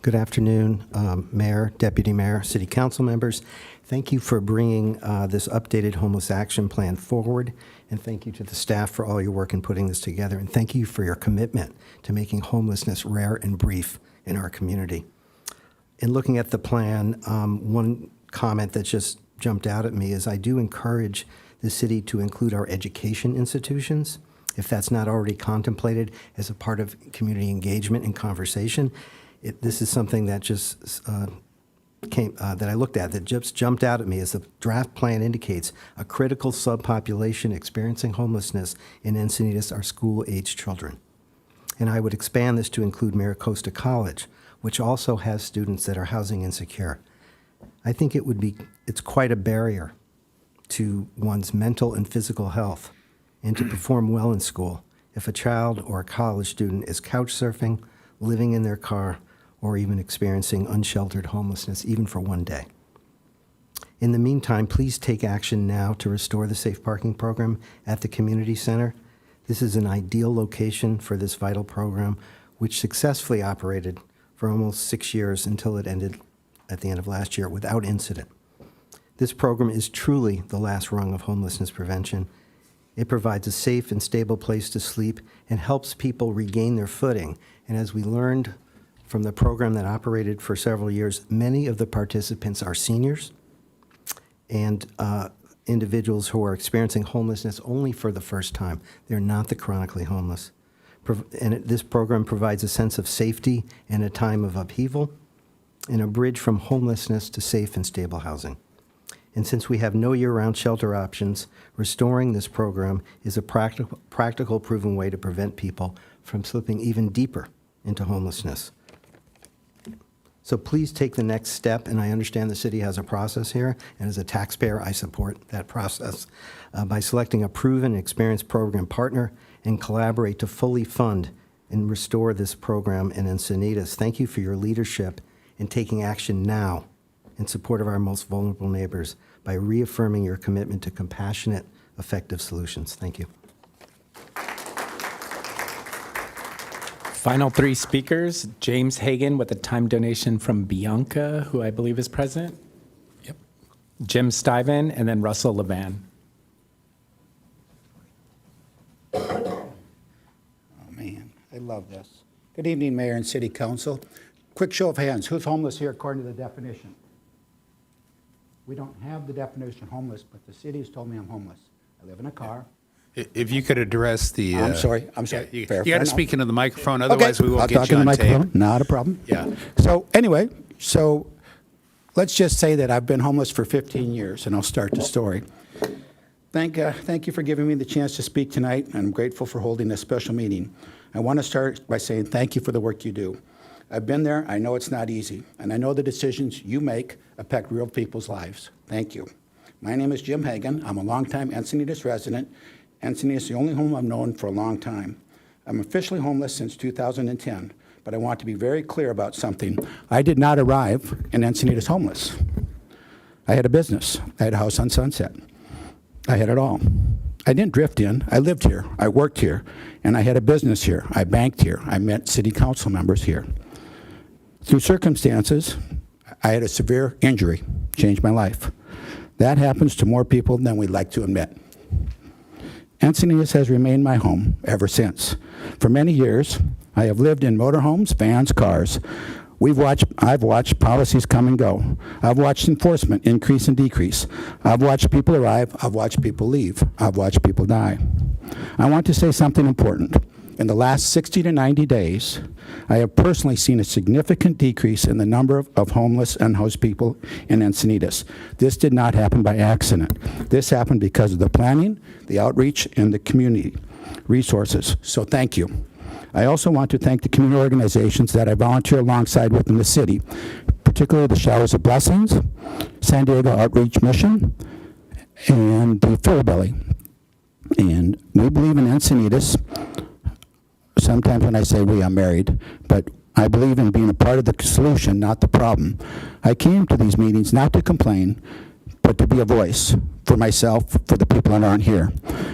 Good afternoon, Mayor, Deputy Mayor, City Council members. Thank you for bringing this updated homeless action plan forward, and thank you to the staff for all your work in putting this together, and thank you for your commitment to making homelessness rare and brief in our community. In looking at the plan, one comment that just jumped out at me is I do encourage the city to include our education institutions, if that's not already contemplated as a part of community engagement and conversation. This is something that just that I looked at that just jumped out at me as the draft plan indicates a critical subpopulation experiencing homelessness in Encinitas are school-aged children. And I would expand this to include Maricosta College, which also has students that are housing insecure. I think it's quite a barrier to one's mental and physical health and to perform well in school if a child or a college student is couch surfing, living in their car, or even experiencing unsheltered homelessness, even for one day. In the meantime, please take action now to restore the safe parking program at the community center. This is an ideal location for this vital program, which successfully operated for almost 6 years until it ended at the end of last year without incident. This program is truly the last rung of homelessness prevention. It provides a safe and stable place to sleep and helps people regain their footing. And as we learned from the program that operated for several years, many of the participants are seniors and individuals who are experiencing homelessness only for the first time. They're not the chronically homeless. This program provides a sense of safety in a time of upheaval and a bridge from homelessness to safe and stable housing. And since we have no year-round shelter options, restoring this program is a practical proven way to prevent people from slipping even deeper into homelessness. So please take the next step, and I understand the city has a process here, and as a taxpayer, I support that process by selecting a proven, experienced program partner and collaborate to fully fund and restore this program in Encinitas. Thank you for your leadership in taking action now in support of our most vulnerable neighbors by reaffirming your commitment to compassionate, effective solutions. Thank you. Final 3 speakers, James Hagan with a time donation from Bianca, who I believe is present. Yep. Jim Stiven, and then Russell Levan. Oh, man, I love this. Good evening, Mayor and City Council. Quick show of hands, who's homeless here according to the definition? We don't have the definition of homeless, but the city has told me I'm homeless. I live in a car. If you could address the... I'm sorry. You Fair got to enough. speak into the microphone, otherwise we I'll won't talk get you in the on tape. microphone. Not a problem. Yeah. So anyway, let's just say that I've been homeless for 15 years, and I'll start the story. Thank you for giving me the chance to speak tonight, and I'm grateful for holding this special meeting. I want to start by saying thank you for the work you do. I've been there, I know it's not easy, and I know the decisions you make affect real people's lives. Thank you. My name is Jim Hagan. I'm a longtime Encinitas resident. Encinitas is the only home I've known for a long time. I'm officially homeless since 2010, but I want to be very clear about something. I did not arrive in Encinitas homeless. I had a business. I had a house on Sunset. I had it all. I didn't drift in. I lived here. I worked here. And I had a business here. I banked here. I met city council members here. Through circumstances, I had a severe injury, changed my life. That happens to more people than we'd like to admit. Encinitas has remained my home ever since. For many years, I have lived in motorhomes, vans, cars. I've watched policies come and go. I've watched enforcement increase and decrease. I've watched people arrive. I've watched people leave. I've watched people die. I want to say something important. In the last 60 to 90 days, I have personally seen a significant decrease in the number of homeless and unhoused people in Encinitas. This did not happen by accident. This happened because of the planning, the outreach, and the community resources. So thank you. I also want to thank the community organizations that I volunteer alongside with in the city, particularly the Showers of Blessings, San Diego Outreach Mission, and the Philibelly. And we believe in Encinitas. Sometimes when I say we, I'm married, but I believe in being a part of the solution, not the problem. I came to these meetings not to complain, but to be a voice for myself, for the people that aren't here,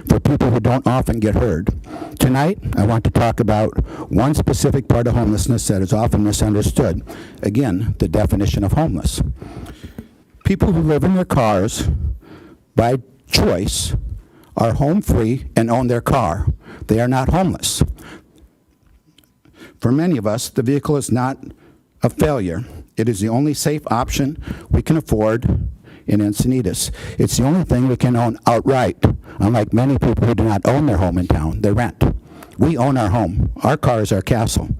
for people who don't often get heard. Tonight, I want to talk about one specific part of homelessness that is often misunderstood. Again, the definition of homeless. People who live in their cars by choice are home free and own their car. They are not homeless. For many of us, the vehicle is not a failure. It is the only safe option we can afford in Encinitas. It's the only thing we can own outright, unlike many people who do not own their home in town. They rent. We own our home. Our car is our castle.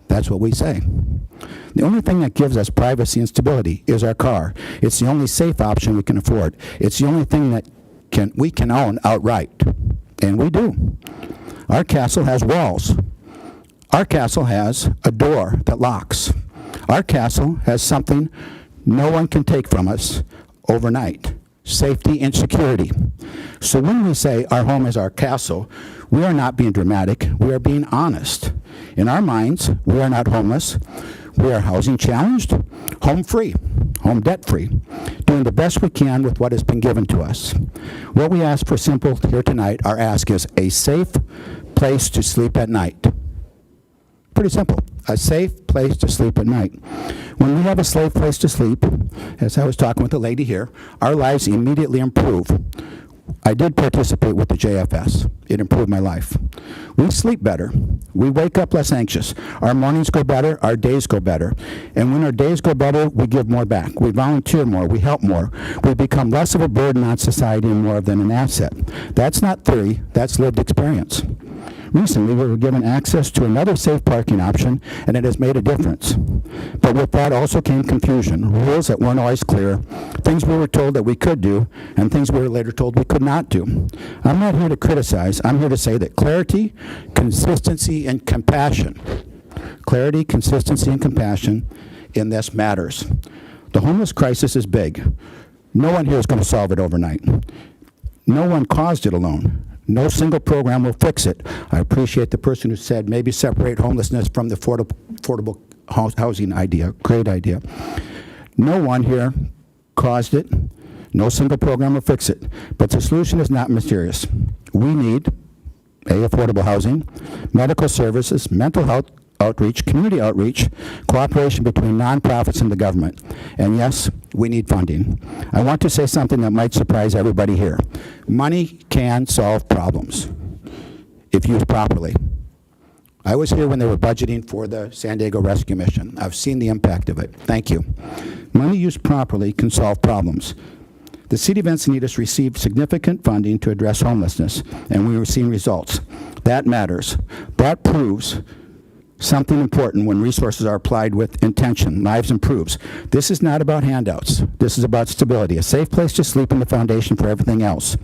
That's what we say. The only thing that gives us privacy and stability is our car. It's the only safe option we can afford. It's the only thing that we can own outright, and we do. Our castle has walls. Our castle has a door that locks. Our castle has something no one can take from us overnight: safety and security. So when we say our home is our castle, we are not being dramatic, we are being honest. In our minds, we are not homeless. We are housing challenged, home free, home debt free, doing the best we can with what has been given to us. What we ask for simple here tonight, our ask is a safe place to sleep at night. Pretty simple. A safe place to sleep at night. When we have a safe place to sleep, as I was talking with the lady here, our lives immediately improve. I did participate with the JFS. It improved my life. We sleep better. We wake up less anxious. Our mornings go better. Our days go better. And when our days go better, we give more back. We volunteer more. We help more. We become less of a burden on society and more than an asset. That's not theory. That's lived experience. Recently, we were given access to another safe parking option, and it has made a difference. But with that also came confusion, rules that weren't always clear, things we were told that we could do, and things we were later told we could not do. I'm not here to criticize. I'm here to say that clarity, consistency, and compassion, clarity, consistency, and compassion in this matters. The homeless crisis is big. No one here is going to solve it overnight. No one caused it alone. No single program will fix it. I appreciate the person who said maybe separate homelessness from the affordable housing idea. Great idea. No one here caused it. No single program will fix it. But the solution is not mysterious. We need affordable housing, medical services, mental health outreach, community outreach, cooperation between nonprofits and the government. And yes, we need funding. I want to say something that might surprise everybody here. Money can solve problems if used properly. I was here when they were budgeting for the San Diego Rescue Mission. I've seen the impact of it. Thank you. Money used properly can solve problems. The City of Encinitas received significant funding to address homelessness, and we were seeing results. That matters. That proves something important when resources are applied with intention. Lives improves. This is not about handouts. This is about stability. A safe place to sleep and the foundation for everything else.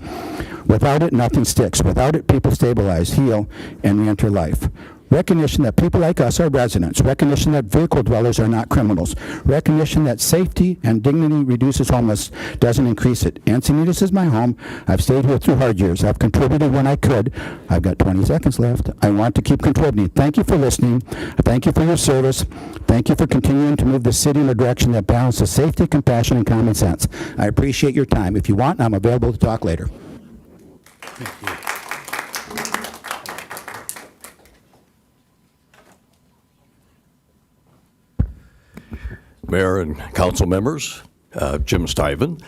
Without it, nothing sticks. Without it, people stabilize, heal, and re-enter life. Recognition that people like us are residents. Recognition that vehicle dwellers are not criminals. Recognition that safety and dignity reduces homeless, doesn't increase it. Encinitas is my home. I've stayed here through hard years. I've contributed when I could. I've got 20 seconds left. I want to keep contributing. Thank you for listening. Thank you for your service. Thank you for continuing to move the city in a direction that balances safety, compassion, and common sense. I appreciate your time. If you want, I'm available to talk later. Mayor and council members, Jim Stuyven.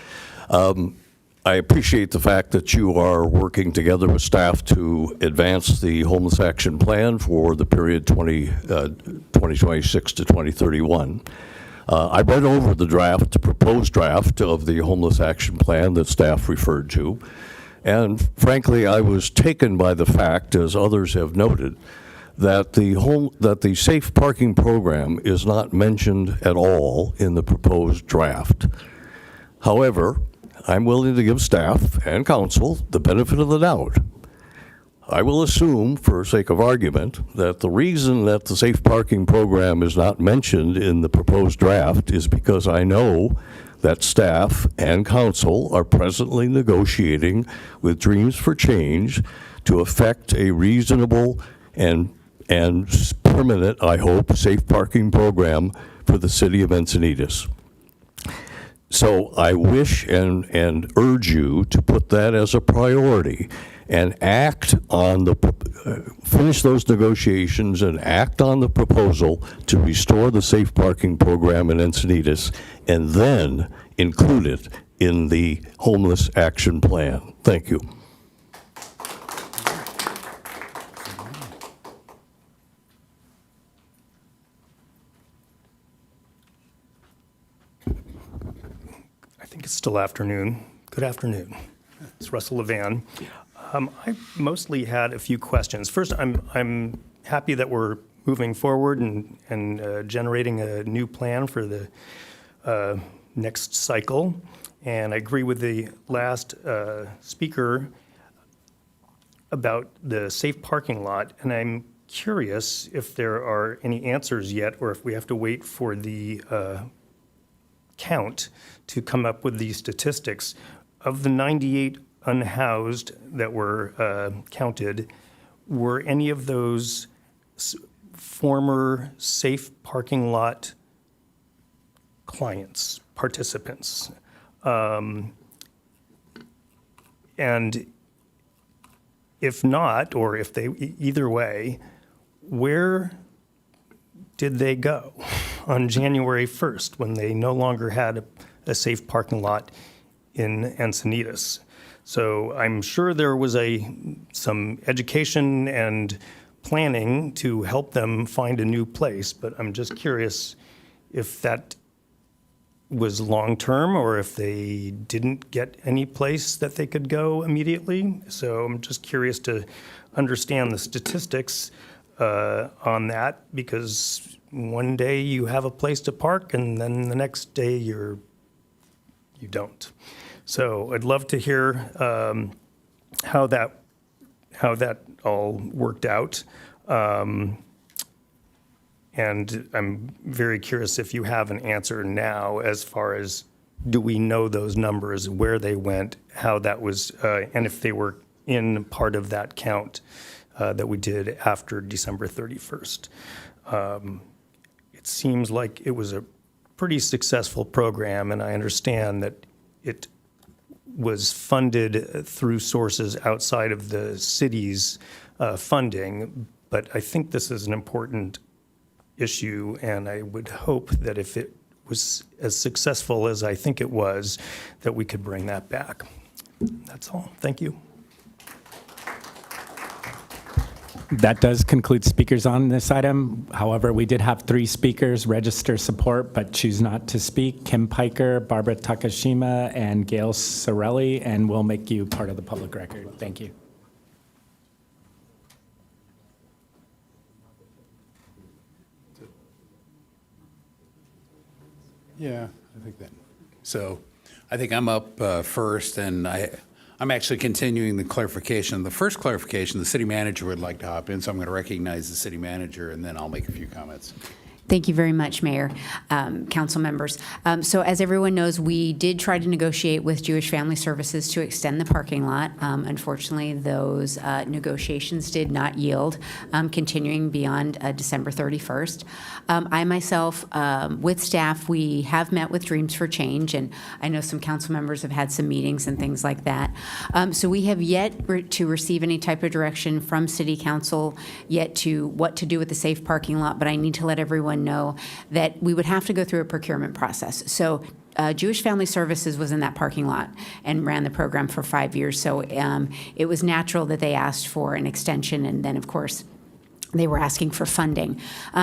I appreciate the fact that you are working together with staff to advance the homeless action plan for the period 2026 to 2031. I read over the proposed draft of the homeless action plan that staff referred to, and frankly, I was taken by the fact, as others have noted, that the safe parking program is not mentioned at all in the proposed draft. However, I'm willing to give staff and council the benefit of the doubt. I will assume, for sake of argument, that the reason that the safe parking program is not mentioned in the proposed draft is because I know that staff and council are presently negotiating with Dreams for Change to effect a reasonable and permanent, I hope, safe parking program for the city of Encinitas. So I wish and urge you to put that as a priority and act on finish those negotiations and act on the proposal to restore the safe parking program in Encinitas, and then include it in the homeless action plan. Thank you. I think it's still afternoon. Good afternoon. It's Russell Levan. I mostly had a few questions. First, I'm happy that we're moving forward and generating a new plan for the next cycle. And I agree with the last speaker about the safe parking lot. And I'm curious if there are any answers yet, or if we have to wait for the count to come up with these statistics. Of the 98 unhoused that were counted, were any of those former safe parking lot clients, participants? And if not, or if they, either way, where did they go on January 1st when they no longer had a safe parking lot in Encinitas? So I'm sure there was some education and planning to help them find a new place, but I'm just curious if that was long-term or if they didn't get any place that they could go immediately. So I'm just curious to understand the statistics on that, because one day you have a place to park and then the next day you don't. So I'd love to hear how that all worked out. And I'm very curious if you have an answer now as far as, do we know those numbers, where they went, how that was, and if they were in part of that count that we did after December 31st. It seems like it was a pretty successful program, and I understand that it was funded through sources outside of the city's funding, but I think this is an important issue, and I would hope that if it was as successful as I think it was, that we could bring that back. That's all. Thank you. That does conclude speakers on this item. However, we did have 3 speakers register support but choose not to speak: Kim Piker, Barbara Takashima, and Gail Sorelli, and we'll make you part of the public record. Thank you. Yeah, I think that. So I think I'm up first, and I'm actually continuing the clarification. The first clarification, the city manager would like to hop in, so I'm going to recognize the city manager, and then I'll make a few comments. Thank you very much, Mayor, council members. So as everyone knows, we did try to negotiate with Jewish Family Services to extend the parking lot. Unfortunately, those negotiations did not yield, continuing beyond December 31st. I myself, with staff, we have met with Dreams for Change, and I know some council members have had some meetings and things like that. So we have yet to receive any type of direction from City Council yet to what to do with the safe parking lot, but I need to let everyone know that we would have to go through a procurement process. So Jewish Family Services was in that parking lot and ran the program for 5 years. So it was natural that they asked for an extension, and then, of course, they were asking for funding.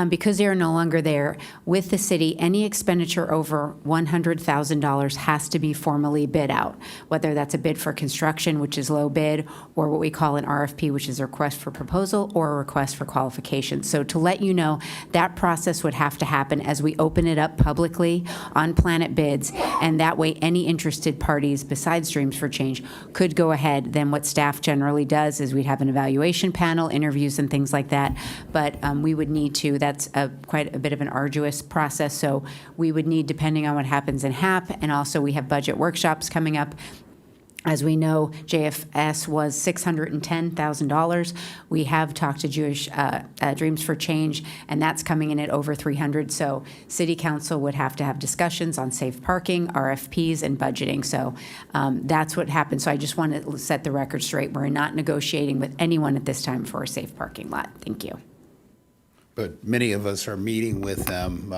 Because they are no longer there with the city, any expenditure over $100,000 has to be formally bid out, whether that's a bid for construction, which is low bid, or what we call an RFP, which is a request for proposal, or a request for qualification. So to let you know, that process would have to happen as we open it up publicly on Planet Bids, and that way any interested parties besides Dreams for Change could go ahead. Then what staff generally does is we'd have an evaluation panel, interviews and things like that. But we would need to, that's quite a bit of an arduous process, so we would need, depending on what happens in HAP, and also we have budget workshops coming up. As we know, JFS was $610,000. We have talked to Jewish Dreams for Change, and that's coming in at over $300,000. So City Council would have to have discussions on safe parking, RFPs, and budgeting. So that's what happened. So I just want to set the record straight. We're not negotiating with anyone at this time for a safe parking lot. Thank you. But many of us are meeting with them.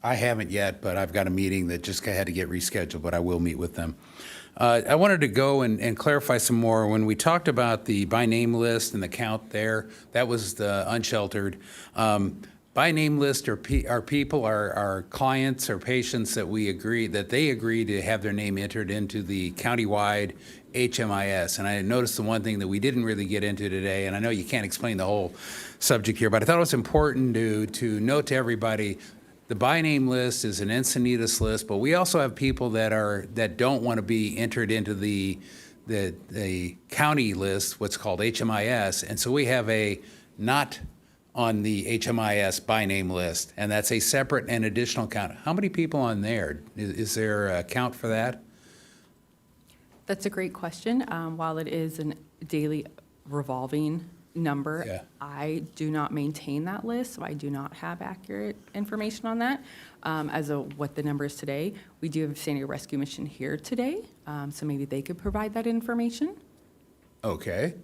I haven't yet, but I've got a meeting that just had to get rescheduled, but I will meet with them. I wanted to go and clarify some more. When we talked about the by name list and the count there, that was the unsheltered. By name list are people, are clients or patients that they agree to have their name entered into the countywide HMIS. And I noticed the one thing that we didn't really get into today, and I know you can't explain the whole subject here, but I thought it was important to note to everybody, the by name list is an Encinitas list, but we also have people that don't want to be entered into the county list, what's called HMIS, and so we have a not on the HMIS by name list, and that's a separate and additional count. How many people on there? Is there a count for that? That's a great question. While it is a daily revolving number, Yeah. I do not maintain that list, so I do not have accurate information on that. As of what the number is today, we do have San Diego Rescue Mission here today, so maybe they could provide that information. Okay.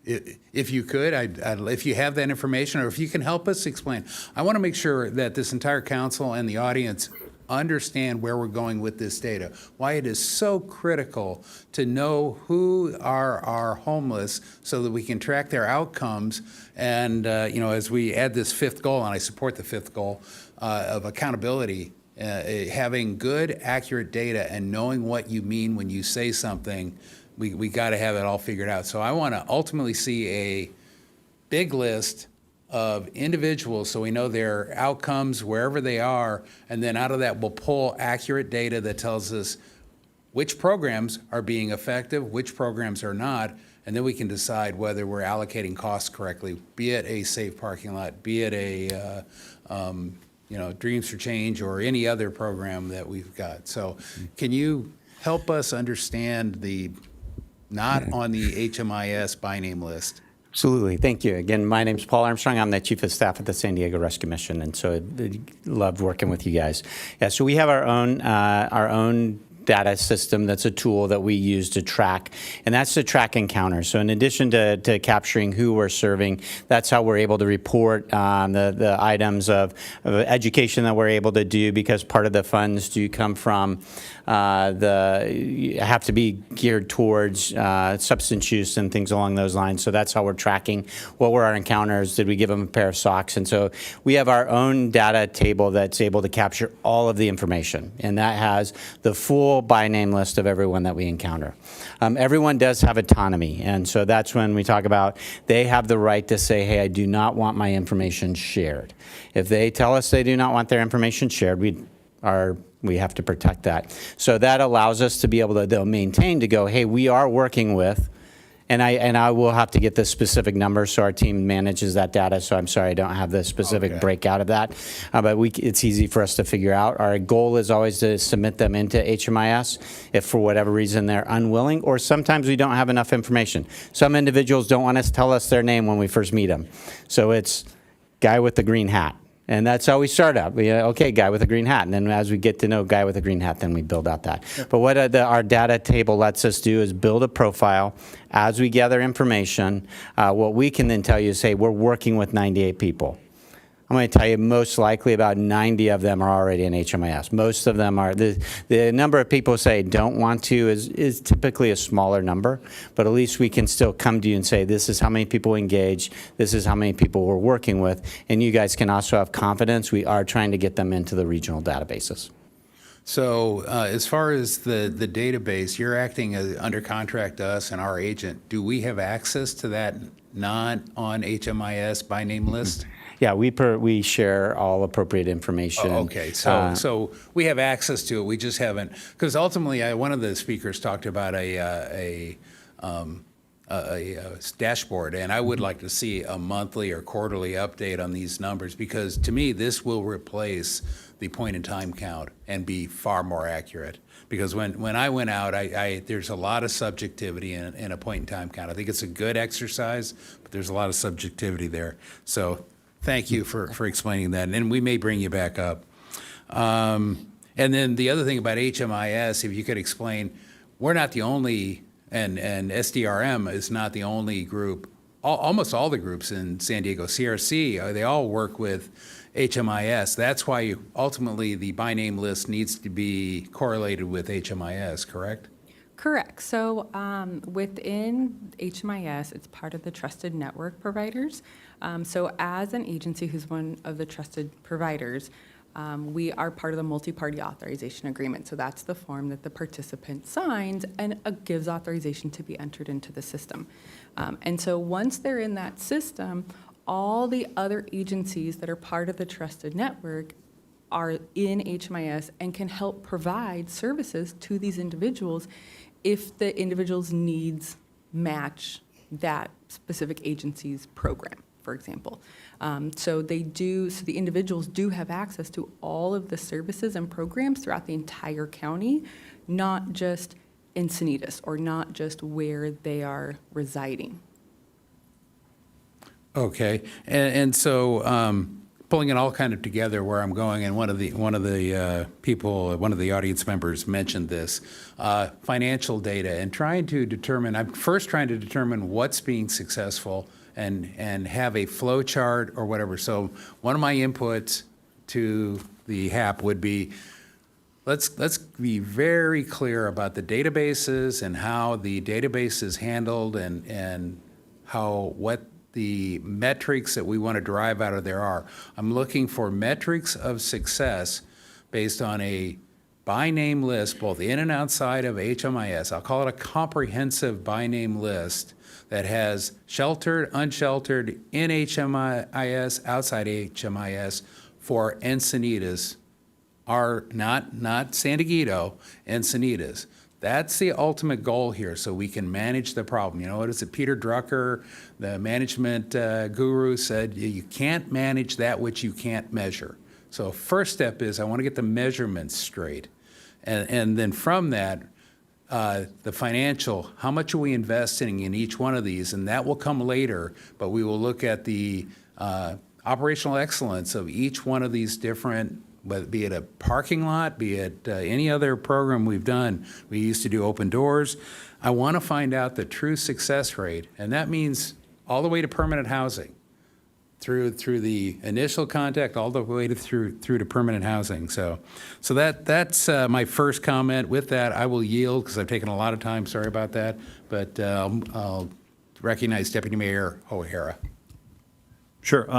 If you could, if you have that information, or if you can help us explain. I want to make sure that this entire council and the audience understand where we're going with this data, why it is so critical to know who are homeless so that we can track their outcomes. And, as we add this fifth goal, and I support the fifth goal of accountability, having good, accurate data and knowing what you mean when you say something, we got to have it all figured out. So I want to ultimately see a big list of individuals so we know their outcomes wherever they are, and then out of that we'll pull accurate data that tells us which programs are being effective, which programs are not, and then we can decide whether we're allocating costs correctly, be it a safe parking lot, be it a Dreams for Change or any other program that we've got. So can you help us understand the not on the HMIS by name list? Absolutely. Thank you. Again, my name's Paul Armstrong. I'm the Chief of Staff at the San Diego Rescue Mission, and so I loved working with you guys. Yeah, so we have our own data system that's a tool that we use to track, and that's to track encounters. So in addition to capturing who we're serving, that's how we're able to report the items of education that we're able to do, because part of the funds do come from have to be geared towards substance use and things along those lines. So that's how we're tracking what were our encounters. Did we give them a pair of socks? And so we have our own data table that's able to capture all of the information, and that has the full full by name list of everyone that we encounter. Everyone does have autonomy, and so that's when we talk about they have the right to say, hey, I do not want my information shared. If they tell us they do not want their information shared, we have to protect that. So that allows us to be able to maintain, to go, hey, we are working with, and I will have to get the specific numbers, so our team manages that data, so I'm sorry I don't have the specific breakout of that, but it's easy for us to figure out. Our goal is always to submit them into HMIS if for whatever reason they're unwilling, or sometimes we don't have enough information. Some individuals don't want to tell us their name when we first meet them. So it's guy with the green hat. And that's how we start out. Okay, guy with a green hat. And then as we get to know guy with a green hat, then we build out that. But what our data table lets us do is build a profile. As we gather information, what we can then tell you is, hey, we're working with 98 people. I'm going to tell you most likely about 90 of them are already in HMIS. Most of them are. The number of people say don't want to is typically a smaller number, but at least we can still come to you and say this is how many people engage, this is how many people we're working with, and you guys can also have confidence we are trying to get them into the regional databases. So as far as the database, you're acting under contract to us and our agent. Do we have access to that not on HMIS by name list? Yeah, we share all appropriate information. Oh, okay, so we have access to it. We just haven't, because ultimately, one of the speakers talked about a dashboard, and I would like to see a monthly or quarterly update on these numbers, because to me, this will replace the point-in-time count and be far more accurate. Because when I went out, there's a lot of subjectivity in a point-in-time count. I think it's a good exercise, but there's a lot of subjectivity there. So thank you for explaining that, and we may bring you back up. And then the other thing about HMIS, if you could explain, we're not the only, and SDRM is not the only group. Almost all the groups in San Diego, CRC, they all work with HMIS. That's why ultimately the by name list needs to be correlated with HMIS, correct? Correct. So within HMIS, it's part of the trusted network providers. So as an agency who's one of the trusted providers, we are part of the multi-party authorization agreement. So that's the form that the participant signs and gives authorization to be entered into the system. And so once they're in that system, all the other agencies that are part of the trusted network are in HMIS and can help provide services to these individuals if the individual's needs match that specific agency's program, for example. So the individuals do have access to all of the services and programs throughout the entire county, not just Encinitas or not just where they are residing. Okay, and so pulling it all kind of together where I'm going, and one of the audience members mentioned this, financial data, and I'm first trying to determine what's being successful and have a flow chart or whatever. So one of my inputs to the HAP would be, let's be very clear about the databases and how the database is handled and what the metrics that we want to derive out of there are. I'm looking for metrics of success based on a by name list, both in and outside of HMIS. I'll call it a comprehensive by name list that has sheltered, unsheltered, in HMIS, outside HMIS for Encinitas, not San Diego, Encinitas. That's the ultimate goal here, so we can manage the problem. You know, what is it? Peter Drucker, the management guru, said you can't manage that which you can't measure. So first step is I want to get the measurements straight. And then from that, the financial, how much are we investing in each one of these? And that will come later, but we will look at the operational excellence of each one of these different, be it a parking lot, be it any other program we've done. We used to do open doors. I want to find out the true success rate, and that means all the way to permanent housing, through the initial contact all the way through to permanent housing. So that's my first comment. With that, I will yield because I've taken a lot of time. Sorry about that, but I'll recognize Deputy Mayor O'Hara. Sure.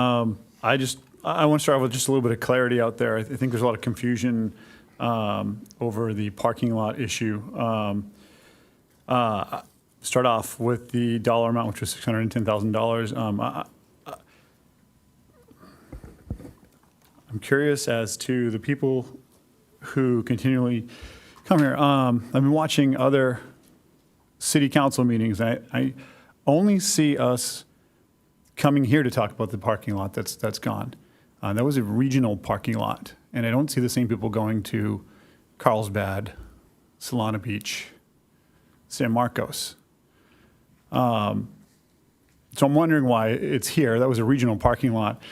I want to start off with just a little bit of clarity out there. I think there's a lot of confusion over the parking lot issue. Start off with the dollar amount, which was $610,000. I'm curious as to the people who continually come here. I've been watching other city council meetings. I only see us coming here to talk about the parking lot that's gone. That was a regional parking lot, and I don't see the same people going to Carlsbad, Solana Beach, San Marcos. So I'm wondering why it's here. That was a regional parking lot.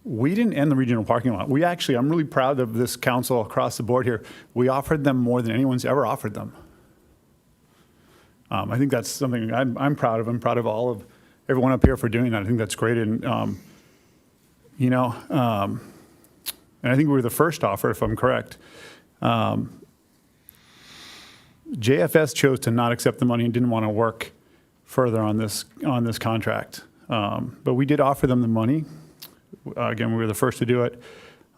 We didn't end the regional parking lot. We actually, I'm really proud of this council across the board here. We offered them more than anyone's ever offered them. I think that's something I'm proud of. I'm proud of everyone up here for doing that. I think that's great. And, and I think we were the first offer, if I'm correct. JFS chose to not accept the money and didn't want to work further on this contract. But we did offer them the money. Again, we were the first to do it.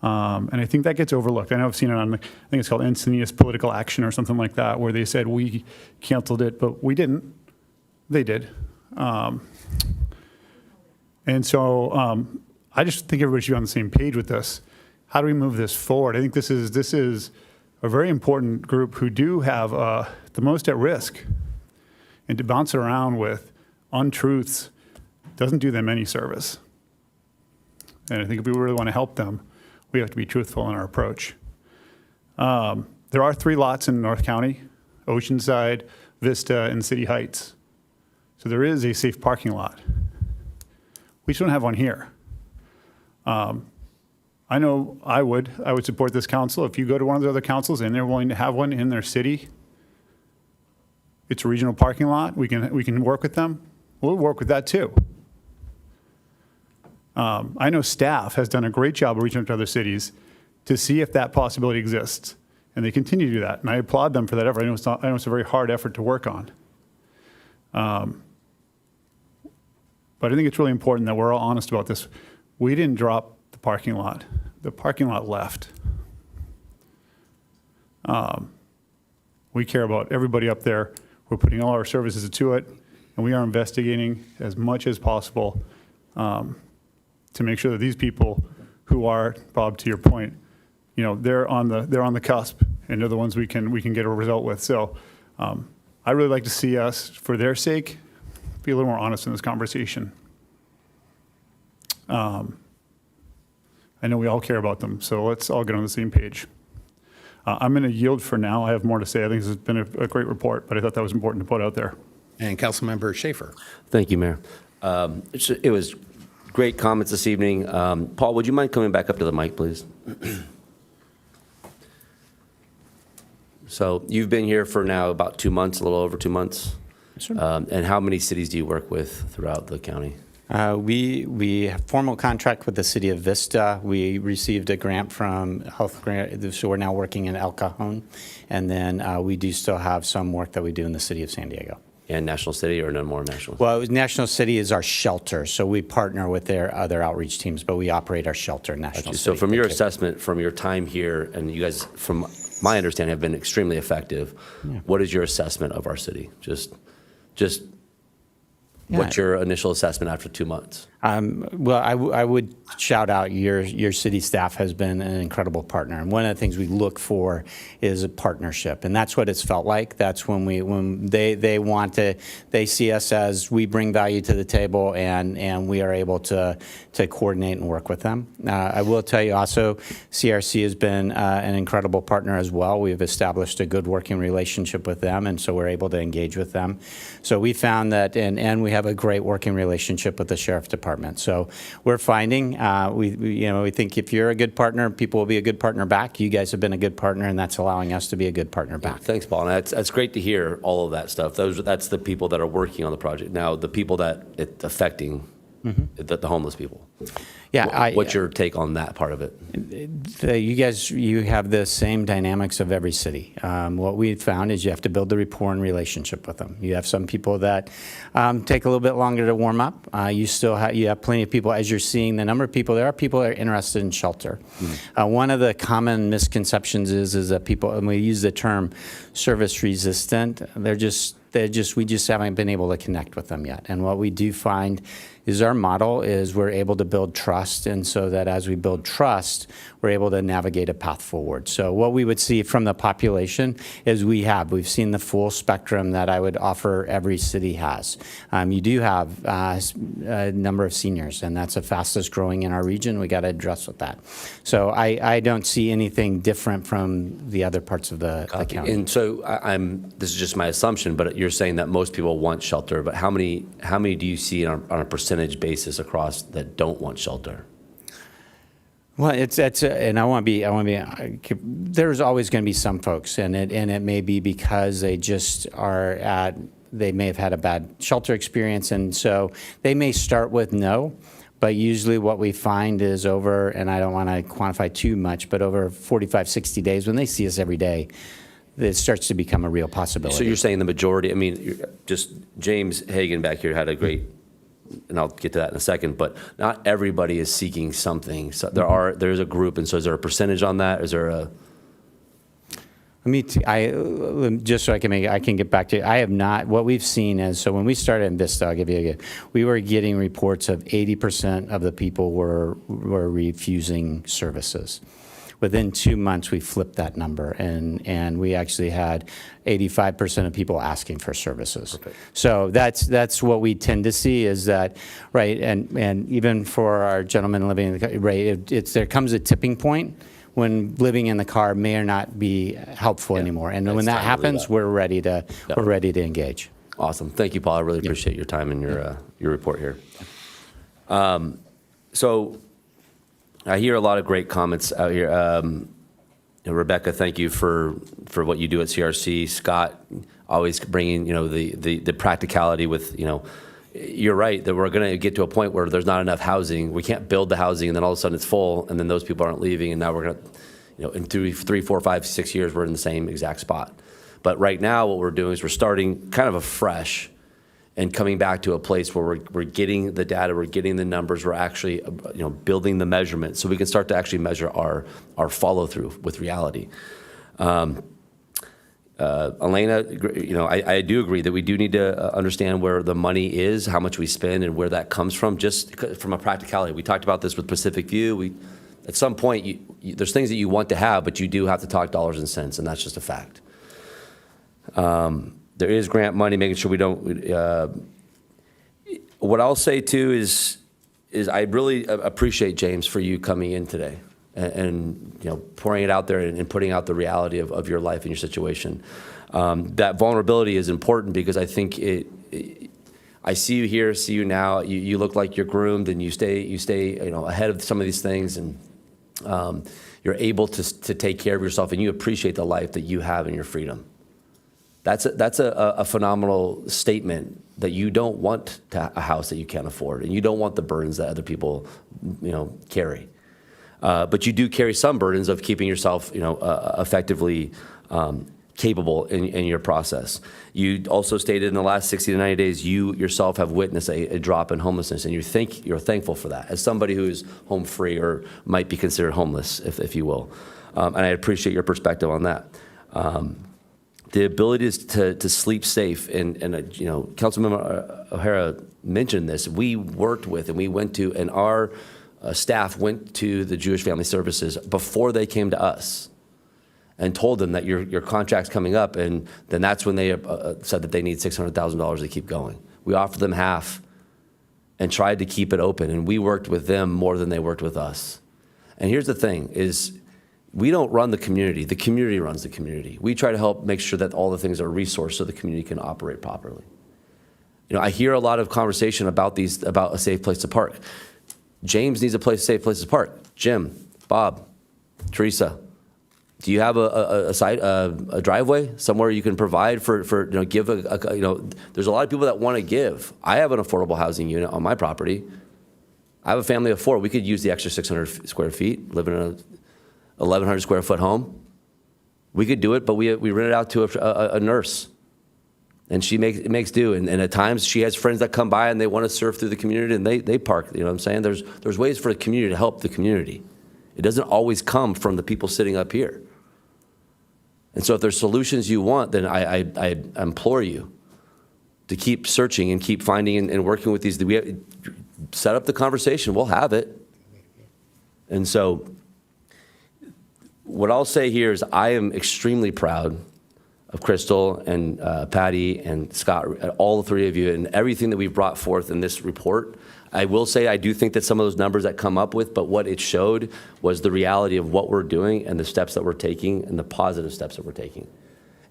And I think that gets overlooked. I know I've seen it on, I think it's called Encinitas Political Action or something like that, where they said we canceled it, but we didn't. They did. And so I just think everybody should be on the same page with this. How do we move this forward? I think this is a very important group who do have the most at risk. And to bounce it around with untruths doesn't do them any service. And I think if we really want to help them, we have to be truthful in our approach. There are 3 lots in North County: Oceanside, Vista, and City Heights. So there is a safe parking lot. We just don't have one here. I know I would support this council. If you go to one of the other councils and they're willing to have one in their city, it's a regional parking lot, we can work with them. We'll work with that too. I know staff has done a great job of reaching out to other cities to see if that possibility exists, and they continue to do that, and I applaud them for that effort. I know it's a very hard effort to work on. But I think it's really important that we're all honest about this. We didn't drop the parking lot. The parking lot left. We care about everybody up there. We're putting all our services to it, and we are investigating as much as possible to make sure that these people who are, Bob, to your point, they're on the cusp, and they're the ones we can get a result with. So I really like to see us, for their sake, be a little more honest in this conversation. I know we all care about them, so let's all get on the same page. I'm going to yield for now. I have more to say. I think this has been a great report, but I thought that was important to put out there. And Councilmember Schaefer. Thank you, Mayor. It was great comments this evening. Paul, would you mind coming back up to the mic, please? So you've been here for now about 2 months, a little over 2 months. Sure. And how many cities do you work with throughout the county? We have formal contract with the city of Vista. We received a grant from Health Grant, so we're now working in El Cajon. And then we do still have some work that we do in the city of San Diego. And National City, or no more National? Well, National City is our shelter, so we partner with their other outreach teams, but we operate our shelter, National City. So from your assessment, from your time here, and you guys, from my understanding, have been extremely effective. Yeah. What is your assessment of our city? Just what's your initial assessment after 2 months? Well, I would shout out your city staff has been an incredible partner. And one of the things we look for is a partnership. And that's what it's felt like. That's when they see us as we bring value to the table, and we are able to coordinate and work with them. I will tell you also, CRC has been an incredible partner as well. We've established a good working relationship with them, and so we're able to engage with them. So we found that, and we have a great working relationship with the Sheriff Department. So we're finding, we think if you're a good partner, people will be a good partner back. You guys have been a good partner, and that's allowing us to be a good partner back. Thanks, Paul. And that's great to hear all of that stuff. That's the people that are working on the project. Now, the people that it's affecting, the homeless people. Yeah, What's your take on that part of it? You have the same dynamics of every city. What we've found is you have to build the rapport and relationship with them. You have some people that take a little bit longer to warm up. You have plenty of people, as you're seeing the number of people, there are people that are interested in shelter. One of the common misconceptions is that people, and we use the term service resistant, we just haven't been able to connect with them yet. And what we do find is our model is we're able to build trust, and so that as we build trust, we're able to navigate a path forward. So what we would see from the population is we've seen the full spectrum that I would offer every city has. You do have a number of seniors, and that's the fastest growing in our region. We got to address with that. So I don't see anything different from the other parts of the county. And so this is just my assumption, but you're saying that most people want shelter, but how many do you see on a percentage basis across that don't want shelter? Well, and I want to be. There's always going to be some folks, and it may be because they just they may have had a bad shelter experience, and so they may start with no. But usually what we find is over, and I don't want to quantify too much, but over 45, 60 days, when they see us every day, it starts to become a real possibility. So you're saying the majority, just James Hagan back here had a great, and I'll get to that in a second, but not everybody is seeking something. So there's a group, and so is there a percentage on that? Is there a... Just so I can get back to you. I have not, what we've seen is, so when we started in Vista, we were getting reports of 80% of the people were refusing services. Within 2 months, we flipped that number, and we actually had 85% of people asking for services. Perfect. So that's what we tend to see is that, right, and even for our gentlemen living in the car, right, there comes a tipping point when living in the car may or not be helpful anymore. And when that happens, we're ready to engage. Awesome. Thank you, Paul. I really appreciate your time and your report here. So I hear a lot of great comments out here. Rebecca, thank you for what you do at CRC. Scott, always bringing the practicality with You're right that we're going to get to a point where there's not enough housing. We can't build the housing, and then all of a sudden it's full, and then those people aren't leaving, and now we're going to, in 3, 4, 5, 6 years, we're in the same exact spot. But right now, what we're doing is we're starting kind of afresh and coming back to a place where we're getting the data, we're getting the numbers, we're actually building the measurements so we can start to actually measure our follow through with reality. Elena, I do agree that we do need to understand where the money is, how much we spend, and where that comes from, just from a practicality. We talked about this with Pacific View. At some point, there's things that you want to have, but you do have to talk dollars and cents, and that's just a fact. There is grant money, making sure we don't. What I'll say too is I really appreciate, James, for you coming in today and pouring it out there and putting out the reality of your life and your situation. That vulnerability is important because I think I see you here, see you now. You look like you're groomed and you stay ahead of some of these things, and you're able to take care of yourself, and you appreciate the life that you have and your freedom. That's a phenomenal statement that you don't want a house that you can't afford, and you don't want the burdens that other people carry. But you do carry some burdens of keeping yourself effectively capable in your process. You also stated in the last 60 to 90 days you yourself have witnessed a drop in homelessness, and you're thankful for that as somebody who is home free or might be considered homeless, if you will. And I appreciate your perspective on that. The ability to sleep safe, and Councilmember O'Hara mentioned this. We worked with and we went to, and our staff went to the Jewish Family Services before they came to us and told them that your contract's coming up, and then that's when they said that they need $600,000 to keep going. We offered them half and tried to keep it open, and we worked with them more than they worked with us. And here's the thing is, we don't run the community runs the community. We try to help make sure that all the things are resourced so the community can operate properly. I hear a lot of conversation about a safe place to park. James needs a safe place to park. Jim, Bob, Teresa, do you have a driveway somewhere you can provide for give there's a lot of people that want to give. I have an affordable housing unit on my property. I have a family of 4. We could use the extra 600 square feet, live in a 1,100 square foot home. We could do it, but we rent it out to a nurse. And she makes do. And at times she has friends that come by and they want to surf through the community and they park. You know what I'm saying? There's ways for the community to help the community. It doesn't always come from the people sitting up here. And so if there's solutions you want, then I implore you to keep searching and keep finding and working with these. Set up the conversation. We'll have it. And so what I'll say here is I am extremely proud of Crystal and Patty and Scott, all the 3 of you, and everything that we've brought forth in this report. I will say I do think that some of those numbers that come up with, but what it showed was the reality of what we're doing and the steps that we're taking and the positive steps that we're taking.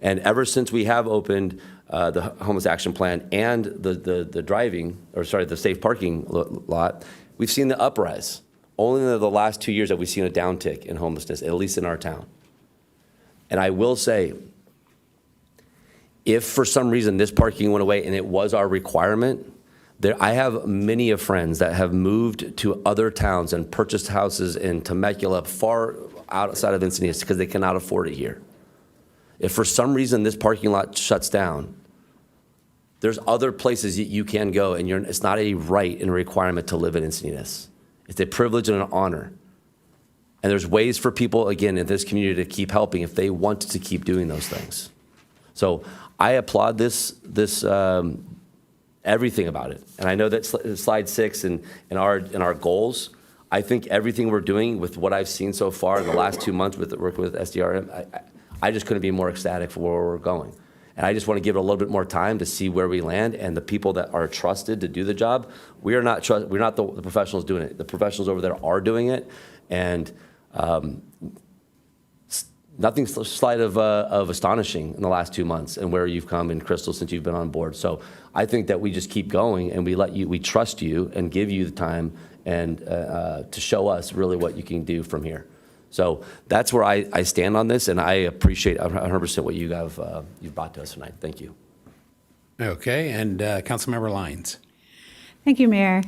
And ever since we have opened the homeless action plan and the safe parking lot, we've seen the uprise. Only in the last 2 years have we seen a downtick in homelessness, at least in our town. And I will say, if for some reason this parking went away and it was our requirement, I have many of friends that have moved to other towns and purchased houses in Temecula far outside of Encinitas because they cannot afford it here. If for some reason this parking lot shuts down, there's other places that you can go, and it's not a right and a requirement to live in Encinitas. It's a privilege and an honor. And there's ways for people, again, in this community to keep helping if they want to keep doing those things. So I applaud this everything about it. And I know that slide 6 and our goals, I think everything we're doing with what I've seen so far in the last 2 months with working with SDRM, I just couldn't be more ecstatic for where we're going. And I just want to give it a little bit more time to see where we land, and the people that are trusted to do the job, we're not the professionals doing it. The professionals over there are doing it, and nothing slight of astonishing in the last 2 months and where you've come, and Crystal, since you've been on board. So I think that we just keep going, and we trust you and give you the time and to show us really what you can do from here. So that's where I stand on this, and I appreciate 100% what you've brought to us tonight. Thank you. Okay, and Councilmember Lyons. Thank you, Mayor.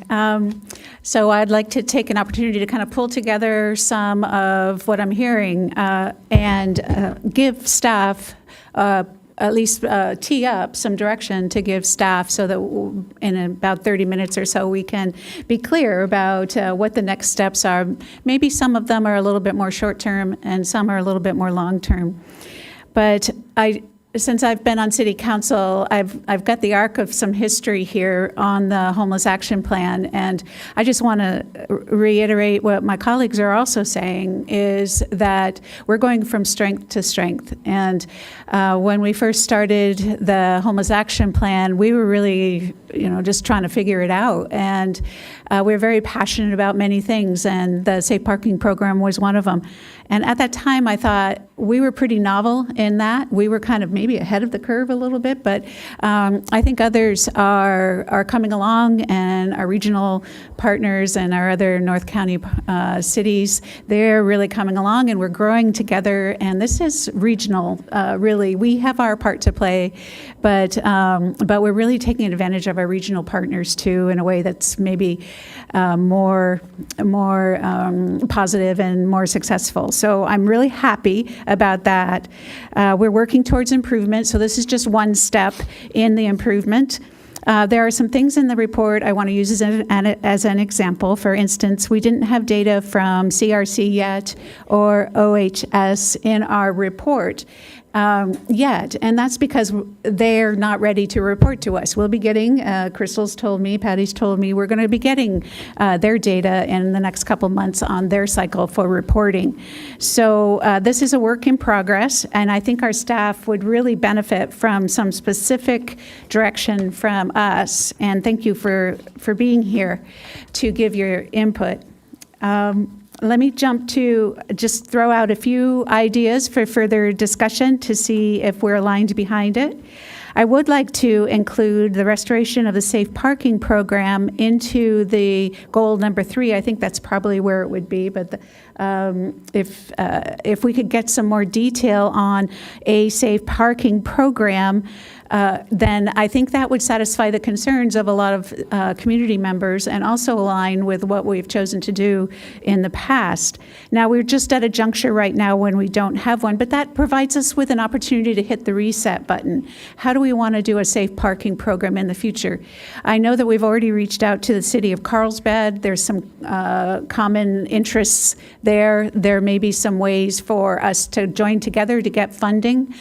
So I'd like to take an opportunity to kind of pull together some of what I'm hearing and give staff at least tee up some direction to give staff so that in about 30 minutes or so we can be clear about what the next steps are. Maybe some of them are a little bit more short-term and some are a little bit more long-term. But since I've been on City Council, I've got the arc of some history here on the Homeless Action Plan, and I just want to reiterate what my colleagues are also saying, is that we're going from strength to strength. And when we first started the Homeless Action Plan, we were really, just trying to figure it out. And we're very passionate about many things, and the safe parking program was one of them. And at that time, I thought we were pretty novel in that. We were kind of maybe ahead of the curve a little bit, but I think others are coming along, and our regional partners and our other North County cities, they're really coming along, and we're growing together. And this is regional, really. We have our part to play, but we're really taking advantage of our regional partners too in a way that's maybe more positive and more successful. So I'm really happy about that. We're working towards improvement, so this is just one step in the improvement. There are some things in the report I want to use as an example. For instance, we didn't have data from CRC yet or OHS in our report yet, and that's because they're not ready to report to us. We'll be getting, Crystal's told me, Patty's told me, we're going to be getting their data in the next couple months on their cycle for reporting. So this is a work in progress, and I think our staff would really benefit from some specific direction from us, and thank you for being here to give your input. Let me jump to just throw out a few ideas for further discussion to see if we're aligned behind it. I would like to include the restoration of the safe parking program into the goal number 3. I think that's probably where it would be, but if we could get some more detail on a safe parking program, then I think that would satisfy the concerns of a lot of community members and also align with what we've chosen to do in the past. Now, we're just at a juncture right now when we don't have one, but that provides us with an opportunity to hit the reset button. How do we want to do a safe parking program in the future? I know that we've already reached out to the city of Carlsbad. There's some common interests there. There may be some ways for us to join together to get funding.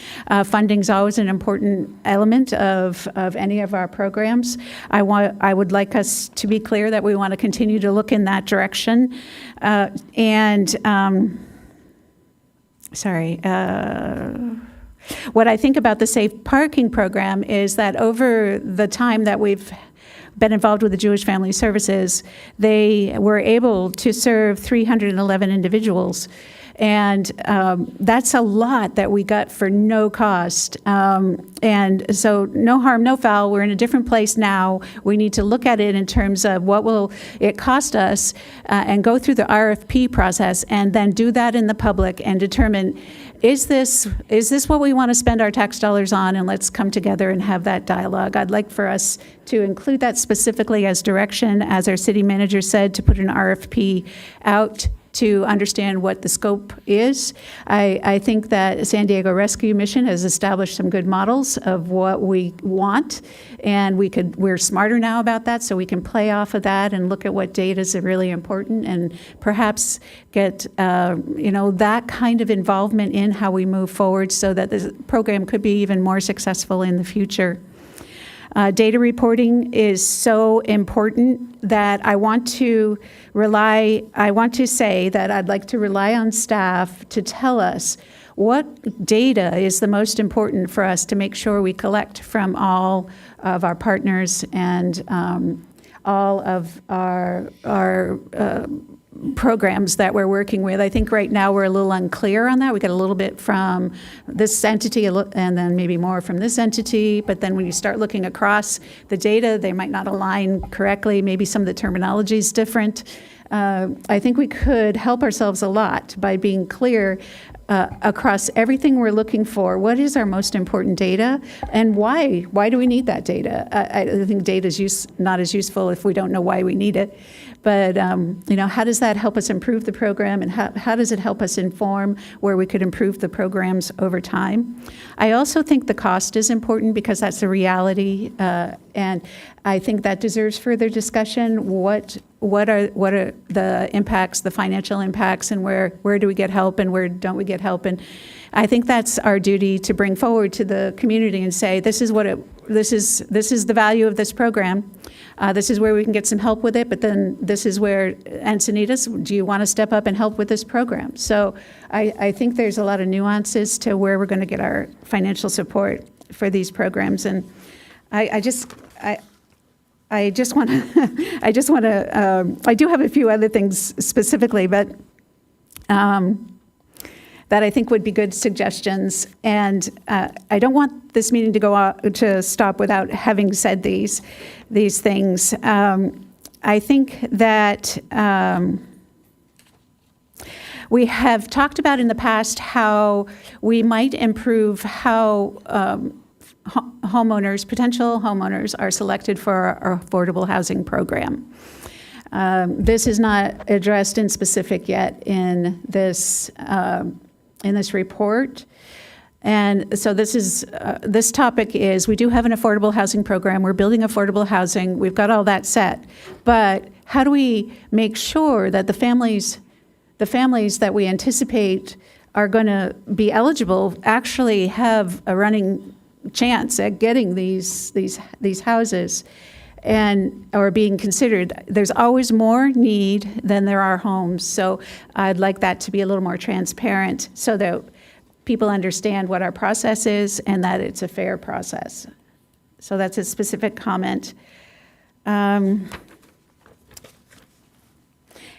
Funding's always an important element of any of our programs. I would like us to be clear that we want to continue to look in that direction. What I think about the safe parking program is that over the time that we've been involved with the Jewish Family Services, they were able to serve 311 individuals. And that's a lot that we got for no cost. And so no harm, no foul. We're in a different place now. We need to look at it in terms of what will it cost us and go through the RFP process and then do that in the public and determine, is this what we want to spend our tax dollars on? And let's come together and have that dialogue. I'd like for us to include that specifically as direction, as our city manager said, to put an RFP out to understand what the scope is. I think that San Diego Rescue Mission has established some good models of what we want, and we're smarter now about that, so we can play off of that and look at what data is really important, and perhaps get that kind of involvement in how we move forward, so that the program could be even more successful in the future. Data reporting is so important that I want to say that I'd like to rely on staff to tell us what data is the most important for us to make sure we collect from all of our partners and all of our programs that we're working with. I think right now we're a little unclear on that. We get a little bit from this entity and then maybe more from this entity, but then when you start looking across the data, they might not align correctly. Maybe some of the terminology is different. I think we could help ourselves a lot by being clear across everything we're looking for. What is our most important data, and why? Why do we need that data? I think data is not as useful if we don't know why we need it. But how does that help us improve the program, and how does it help us inform where we could improve the programs over time? I also think the cost is important because that's a reality, and I think that deserves further discussion. What are the impacts, the financial impacts, and where do we get help and where don't we get help? And I think that's our duty to bring forward to the community and say, this is the value of this program. This is where we can get some help with it, but then this is where, Encinitas, do you want to step up and help with this program? So I think there's a lot of nuances to where we're going to get our financial support for these programs. And I just want to, I do have a few other things specifically, but that I think would be good suggestions. And I don't want this meeting to stop without having said these things. I think that we have talked about in the past how we might improve how potential homeowners are selected for our affordable housing program. This is not addressed in specific yet in this report. And so this topic is, we do have an affordable housing program. We're building affordable housing. We've got all that set. But how do we make sure that the families that we anticipate are going to be eligible actually have a running chance at getting these houses and are being considered? There's always more need than there are homes. So I'd like that to be a little more transparent so that people understand what our process is and that it's a fair process. So that's a specific comment.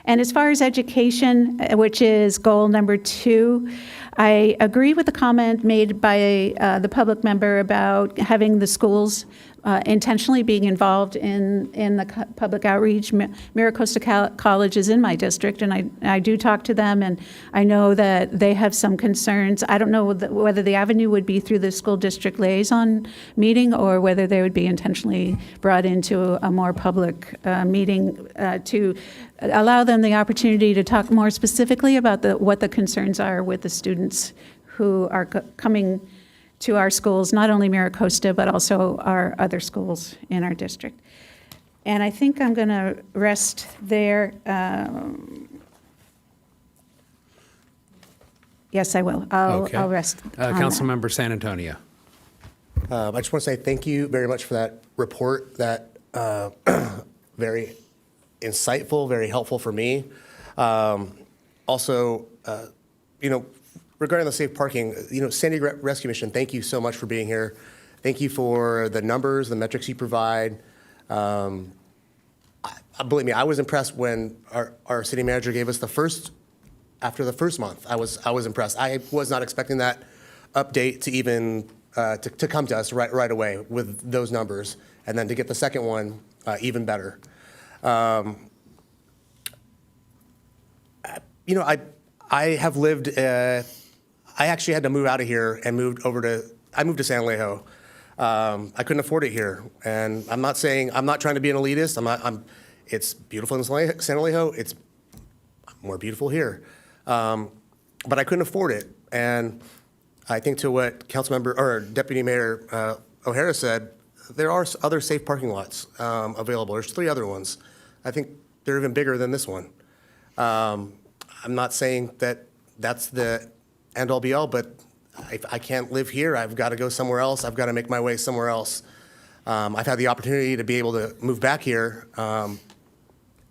And as far as education, which is goal number 2, I agree with the comment made by the public member about having the schools intentionally being involved in the public outreach. Miracosta College is in my district, and I do talk to them, and I know that they have some concerns. I don't know whether the avenue would be through the school district liaison meeting or whether they would be intentionally brought into a more public meeting to allow them the opportunity to talk more specifically about what the concerns are with the students who are coming to our schools, not only Miracosta, but also our other schools in our district. And I think I'm going to rest there. Yes, I will. I'll rest. on that. Councilmember San Antonio. I just want to say thank you very much for that report. That very insightful, very helpful for me. Also, regarding the safe parking, San Diego Rescue Mission, thank you so much for being here. Thank you for the numbers, the metrics you provide. Believe me, I was impressed when our city manager gave us after the first month. I was impressed. I was not expecting that update to even to come to us right away with those numbers, and then to get the second one even better. I have lived. I actually had to move out of here and moved to San Alejo. I couldn't afford it here, and I'm not trying to be an elitist. It's beautiful in San Alejo. It's more beautiful here, but I couldn't afford it. And I think to what Councilmember or Deputy Mayor O'Hara said, there are other safe parking lots available. There's 3 other ones. I think they're even bigger than this one. I'm not saying that that's the end-all be-all, but I can't live here. I've got to go somewhere else. I've got to make my way somewhere else. I've had the opportunity to be able to move back here, and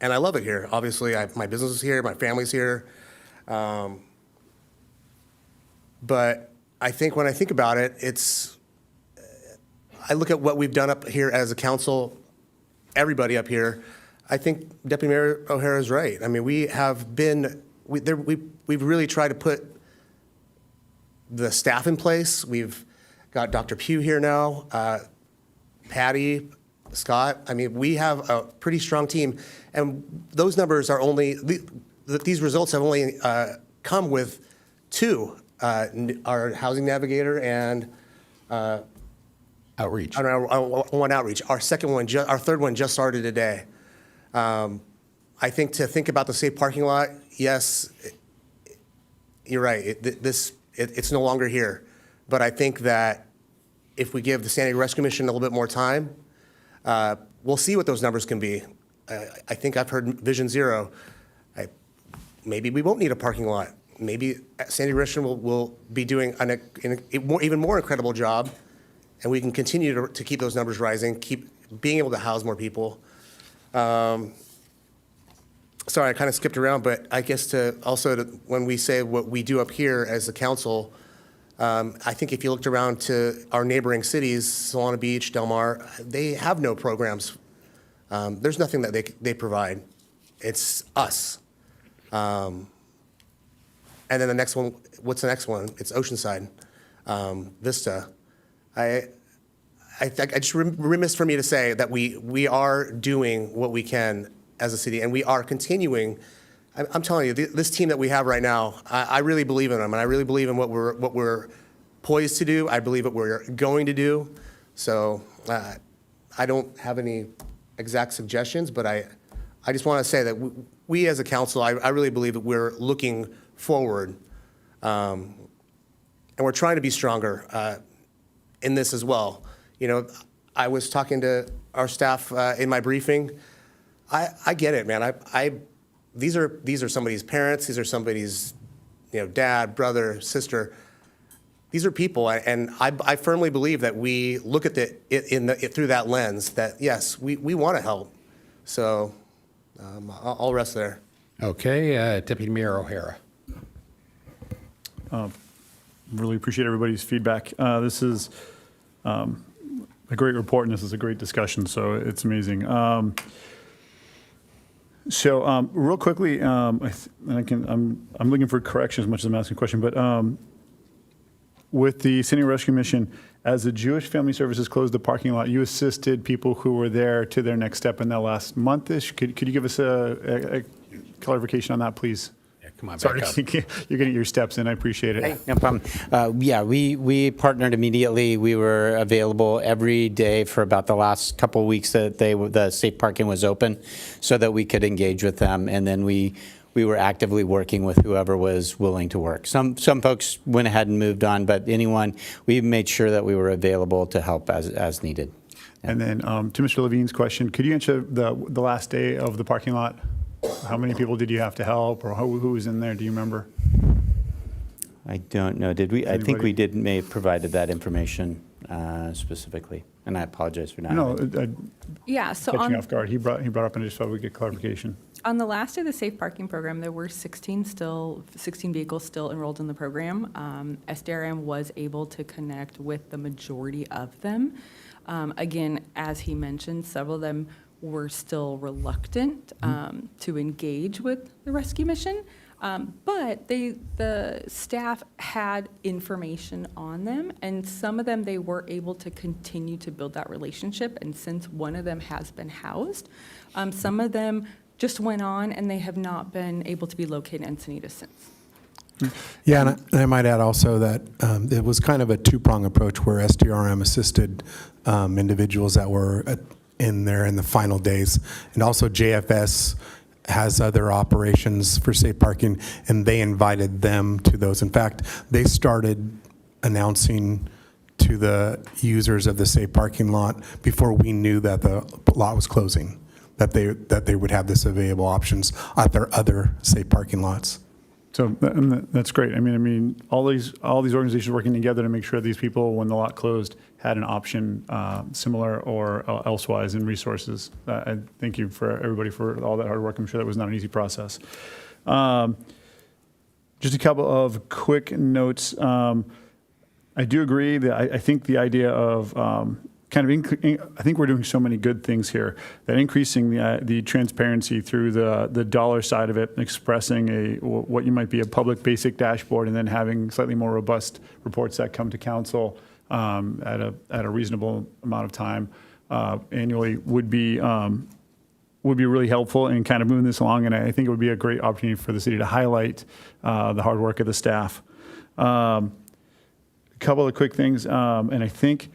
I love it here. Obviously, my business is here, my family's here. But I think when I think about it, I look at what we've done up here as a council, everybody up here. I think Deputy Mayor O'Hara is right. I mean, we've really tried to put the staff in place. We've got Dr. Pugh here now, Patty, Scott. I mean, we have a pretty strong team, and those numbers are only, these results have only come with 2, our housing navigator and outreach. One outreach. Our third one just started today. I think to think about the safe parking lot, yes, you're right. It's no longer here. But I think that if we give the San Diego Rescue Mission a little bit more time, we'll see what those numbers can be. I think I've heard Vision Zero. Maybe we won't need a parking lot. Maybe San Diego Rescue will be doing an even more incredible job, and we can continue to keep those numbers rising, keep being able to house more people. Sorry, I kind of skipped around, but I guess when we say what we do up here as a council, I think if you looked around to our neighboring cities, Solana Beach, Del Mar, they have no programs. There's nothing that they provide. It's us. And then the next one, what's the next one? It's Oceanside, Vista. I just remiss for me to say that we are doing what we can as a city, and we are continuing. I'm telling you, this team that we have right now, I really believe in them, and I really believe in what we're poised to do. I believe what we're going to do. So I don't have any exact suggestions, but I just want to say that we as a council, I really believe that we're looking forward, and we're trying to be stronger in this as well. I was talking to our staff in my briefing. I get it, man. These are somebody's parents. These are somebody's, dad, brother, sister. These are people, and I firmly believe that we look at it through that lens. That yes, we want to help. So I'll rest there. Okay, Deputy Mayor O'Hara. Really appreciate everybody's feedback. This is a great report, and this is a great discussion, so it's amazing. So real quickly, I'm looking for correction as much as I'm asking a question, but with the City Rescue Mission, as the Jewish Family Services closed the parking lot, you assisted people who were there to their next step in that last month-ish. Could you give us a clarification on that, please? Come on, Sorry, back up. you're getting your steps in. I appreciate it. Hey, no problem. Yeah, we partnered immediately. We were available every day for about the last couple of weeks that the safe parking was open, so that we could engage with them. And then we were actively working with whoever was willing to work. Some folks went ahead and moved on, but anyone, we made sure that we were available to help as needed. And then to Mr. Levine's question, could you answer the last day of the parking lot? How many people did you have to help, or who was in there? Do you remember? I don't know. Did we? I think we may have provided that information specifically, and I apologize for not. No, Yeah, so catching on, off guard. He brought up, and I just thought we'd get clarification. on the last day of the safe parking program, there were 16 vehicles still enrolled in the program. SDRM was able to connect with the majority of them. Again, as he mentioned, several of them were still reluctant to engage with the rescue mission. But the staff had information on them, and some of them they were able to continue to build that relationship. And since one of them has been housed, some of them just went on, and they have not been able to be located in Encinitas since. Yeah, and I might add also that it was kind of a two-prong approach where SDRM assisted individuals that were in there in the final days, and also JFS has other operations for safe parking, and they invited them to those. In fact, they started announcing to the users of the safe parking lot before we knew that the lot was closing, that they would have this available options at their other safe parking lots. So that's great. I mean, all these organizations working together to make sure these people, when the lot closed, had an option similar or elsewise in resources. And thank you for everybody for all that hard work. I'm sure that was not an easy process. Just a couple of quick notes. I do agree that I think the idea of I think we're doing so many good things here that increasing the transparency through the dollar side of it, expressing what you might be a public basic dashboard, and then having slightly more robust reports that come to council at a reasonable amount of time annually would be really helpful in kind of moving this along. And I think it would be a great opportunity for the city to highlight the hard work of the staff. A couple of quick things, and I think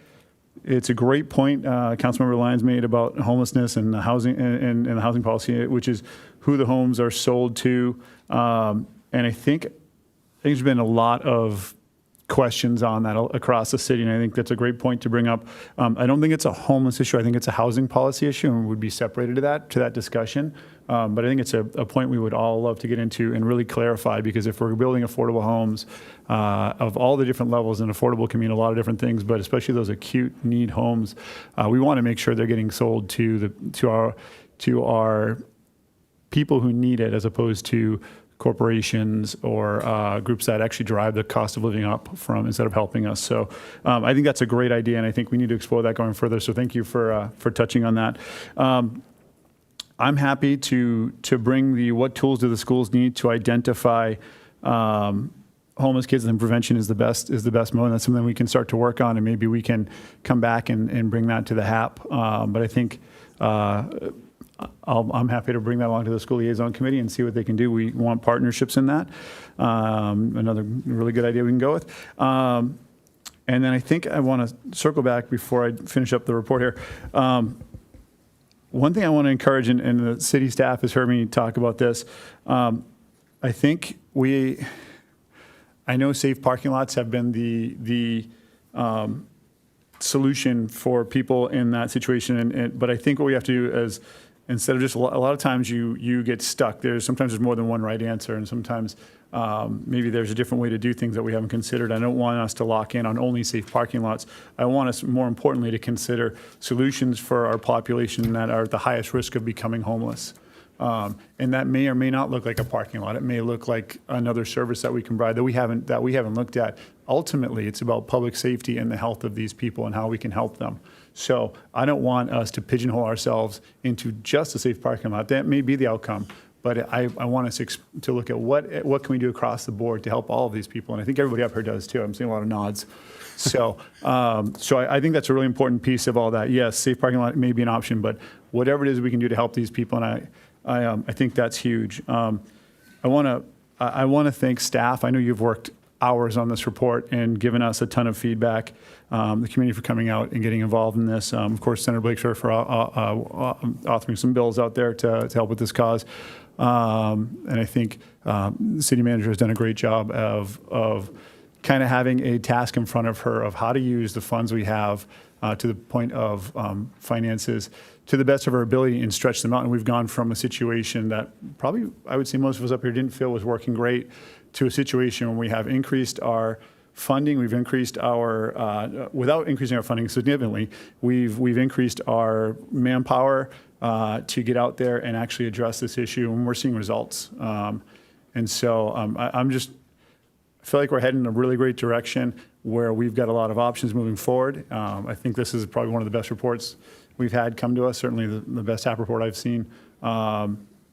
it's a great point Councilmember Lyons made about homelessness and the housing and the housing policy, which is who the homes are sold to. And I think there's been a lot of questions on that across the city, and I think that's a great point to bring up. I don't think it's a homeless issue. I think it's a housing policy issue, and would be separated to that discussion. But I think it's a point we would all love to get into and really clarify, because if we're building affordable homes of all the different levels, and affordable can mean a lot of different things, but especially those acute need homes, we want to make sure they're getting sold to our people who need it, as opposed to corporations or groups that actually drive the cost of living up from, instead of helping us. So I think that's a great idea, and I think we need to explore that going further. So thank you for touching on that. I'm happy to bring what tools do the schools need to identify homeless kids, and prevention is the best mode. And that's something we can start to work on, and maybe we can come back and bring that to the HAP. But I think I'm happy to bring that along to the school liaison committee and see what they can do. We want partnerships in that. Another really good idea we can go with. And then I think I want to circle back before I finish up the report here. One thing I want to encourage, and the city staff has heard me talk about this, I think I know safe parking lots have been the solution for people in that situation, but I think what we have to do is, instead of just a lot of times you get stuck. Sometimes there's more than one right answer, and sometimes maybe there's a different way to do things that we haven't considered. I don't want us to lock in on only safe parking lots. I want us, more importantly, to consider solutions for our population that are at the highest risk of becoming homeless. And that may or may not look like a parking lot. It may look like another service that we can provide that we haven't looked at. Ultimately, it's about public safety and the health of these people and how we can help them. So I don't want us to pigeonhole ourselves into just a safe parking lot. That may be the outcome, but I want us to look at what can we do across the board to help all of these people. And I think everybody up here does too. I'm seeing a lot of nods. So, I think that's a really important piece of all that. Yes, safe parking lot may be an option, but whatever it is we can do to help these people, and I think that's huge. I want to thank staff. I know you've worked hours on this report and given us a ton of feedback. The community for coming out and getting involved in this. Of course, Senator Blakeshire for authoring some bills out there to help with this cause. And I think the city manager has done a great job of kind of having a task in front of her of how to use the funds we have to the point of finances to the best of our ability and stretch them out. And we've gone from a situation that probably, I would say most of us up here didn't feel was working great to a situation where we have increased our funding. We've increased our, without increasing our funding significantly, we've increased our manpower to get out there and actually address this issue, and we're seeing results. And so I feel like we're heading in a really great direction where we've got a lot of options moving forward. I think this is probably one of the best reports we've had come to us, certainly the best HAP report I've seen.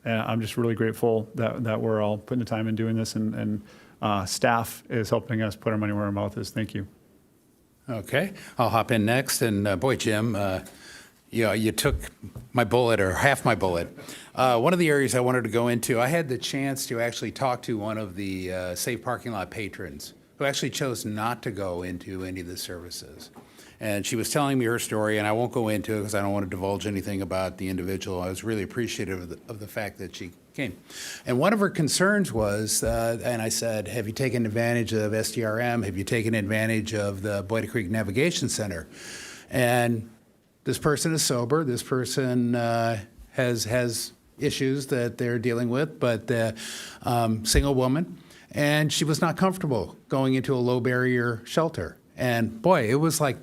And I'm just really grateful that we're all putting the time in doing this, and staff is helping us put our money where our mouth is. Thank you. Okay, I'll hop in next. And boy, Jim, you took my bullet, or half my bullet. One of the areas I wanted to go into, I had the chance to actually talk to one of the safe parking lot patrons who actually chose not to go into any of the services. And she was telling me her story, and I won't go into it because I don't want to divulge anything about the individual. I was really appreciative of the fact that she came. And one of her concerns was, and I said, have you taken advantage of SDRM? Have you taken advantage of the Boyd Creek Navigation Center? And this person is sober. This person has issues that they're dealing with, but single woman. And she was not comfortable going into a low barrier shelter. And boy, it was like,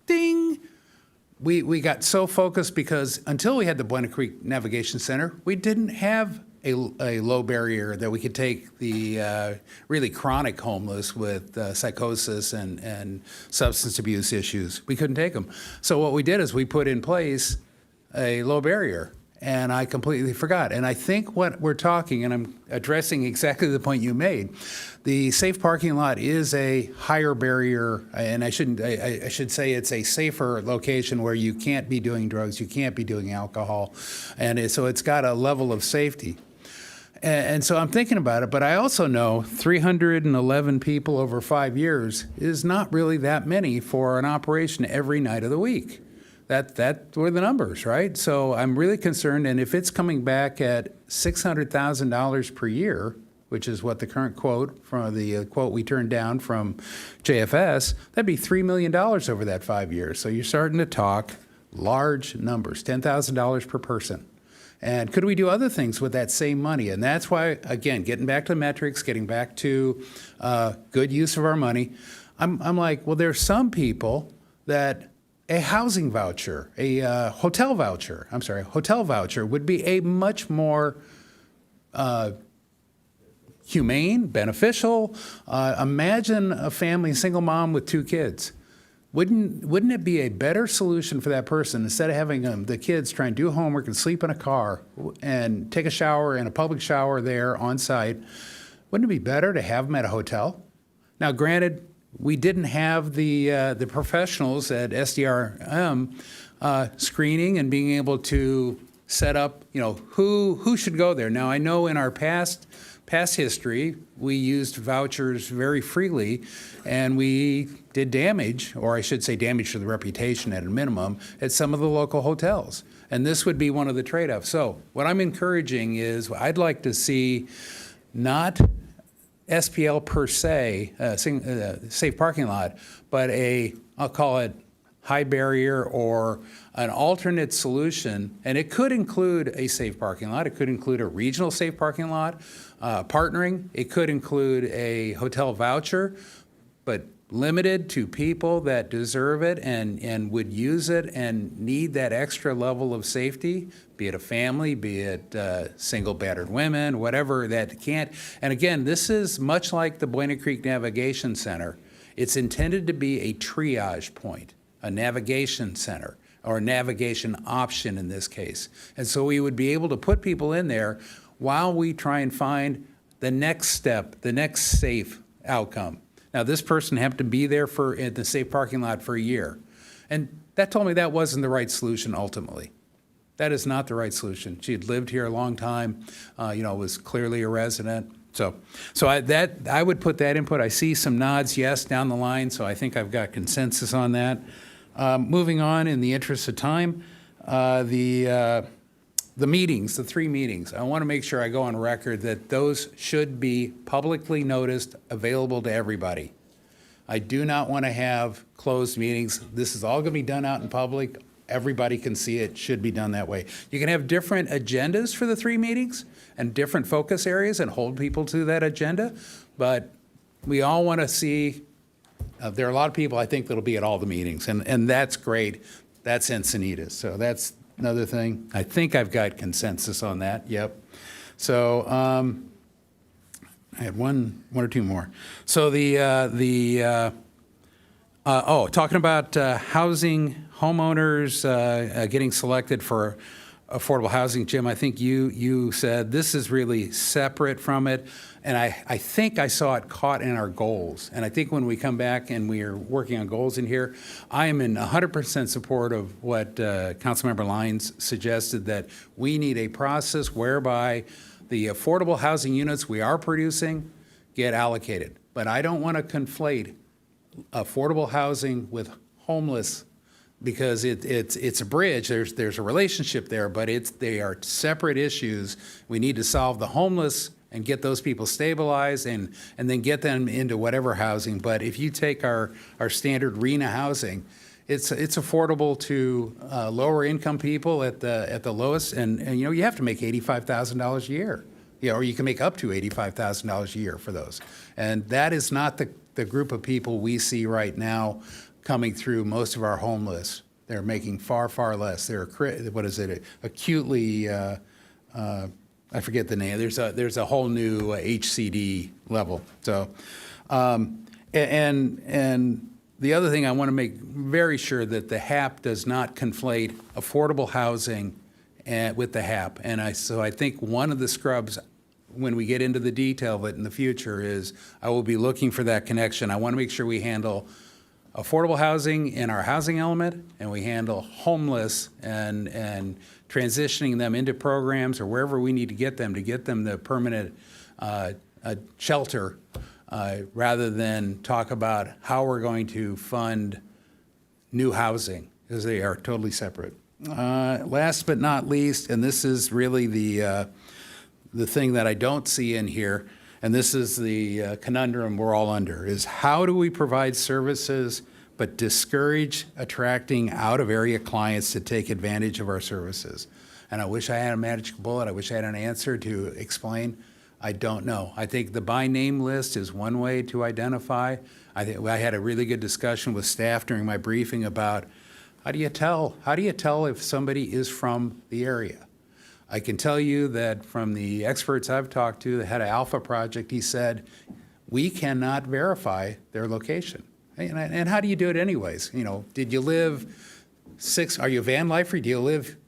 ding. We got so focused because until we had the Boyd Creek Navigation Center, we didn't have a low barrier that we could take the really chronic homeless with psychosis and substance abuse issues. We couldn't take them. So what we did is we put in place a low barrier, and I completely forgot. And I think what we're talking, and I'm addressing exactly the point you made, the safe parking lot is a higher barrier, and I should say it's a safer location where you can't be doing drugs, you can't be doing alcohol, and so it's got a level of safety. And so I'm thinking about it, but I also know 311 people over 5 years is not really that many for an operation every night of the week. That were the numbers, right? So I'm really concerned, and if it's coming back at $600,000 per year, which is what the current quote from the quote we turned down from JFS, that'd be $3 million over that 5 years. So you're starting to talk large numbers, $10,000 per person. And could we do other things with that same money? And that's why, again, getting back to metrics, getting back to good use of our money, I'm like, well, there's some people that a housing voucher, a hotel voucher would be a much more humane, beneficial. Imagine a family, single mom with 2 kids. Wouldn't it be a better solution for that person, instead of having the kids try and do homework and sleep in a car and take a shower in a public shower there on site? Wouldn't it be better to have them at a hotel? Now, granted, we didn't have the professionals at SDRM screening and being able to set up, who should go there. Now, I know in our past history, we used vouchers very freely, and we did damage, or I should say damage to the reputation at a minimum, at some of the local hotels. And this would be one of the trade-offs. So what I'm encouraging is, I'd like to see not SPL per se, safe parking lot, but I'll call it high barrier or an alternate solution. And it could include a safe parking lot. It could include a regional safe parking lot, partnering. It could include a hotel voucher, but limited to people that deserve it and would use it and need that extra level of safety, be it a family, be it single battered women, whatever that can't. And again, this is much like the Boyd Creek Navigation Center. It's intended to be a triage point. a navigation center, or a navigation option in this case. And so we would be able to put people in there while we try and find the next step, the next safe outcome. Now, this person happened to be there at the safe parking lot for a year. And that told me that wasn't the right solution ultimately. That is not the right solution. She had lived here a long time, was clearly a resident. So I would put that input. I see some nods, yes, down the line, so I think I've got consensus on that. Moving on, in the interest of time, the meetings, the 3 meetings, I want to make sure I go on record that those should be publicly noticed, available to everybody. I do not want to have closed meetings. This is all going to be done out in public. Everybody can see it, should be done that way. You can have different agendas for the 3 meetings and different focus areas and hold people to that agenda, but we all want to see, there are a lot of people I think that'll be at all the meetings, and that's great. That's Encinitas, so that's another thing. I think I've got consensus on that, yep. So I had one or two more. So talking about housing, homeowners getting selected for affordable housing, Jim, I think you said this is really separate from it, and I think I saw it caught in our goals. And I think when we come back and we are working on goals in here, I am in 100% support of what Councilmember Lyons suggested, that we need a process whereby the affordable housing units we are producing get allocated. But I don't want to conflate affordable housing with homeless, because it's a bridge. There's a relationship there, but they are separate issues. We need to solve the homeless and get those people stabilized and then get them into whatever housing. But if you take our standard RENA housing, it's affordable to lower income people at the lowest, and you have to make $85,000 a year. Or you can make up to $85,000 a year for those. And that is not the group of people we see right now coming through most of our home lists. They're making far, far less. They're, acutely, I forget the name. There's a whole new HCD level. So, and the other thing I want to make very sure that the HAP does not conflate affordable housing with the HAP. And so I think one of the scrubs, when we get into the detail of it in the future, is I will be looking for that connection. I want to make sure we handle affordable housing in our housing element, and we handle homeless and transitioning them into programs or wherever we need to get them the permanent shelter, rather than talk about how we're going to fund new housing, because they are totally separate. Last but not least, and this is really the thing that I don't see in here, and this is the conundrum we're all under, is how do we provide services but discourage attracting out-of-area clients to take advantage of our services? And I wish I had a magic bullet. I wish I had an answer to explain. I don't know. I think the by name list is one way to identify. I had a really good discussion with staff during my briefing about how do you tell if somebody is from the area? I can tell you that from the experts I've talked to, the head of Alpha Project, he said, we cannot verify their location. And how do you do it anyways? Did you live are you a van lifer? Do you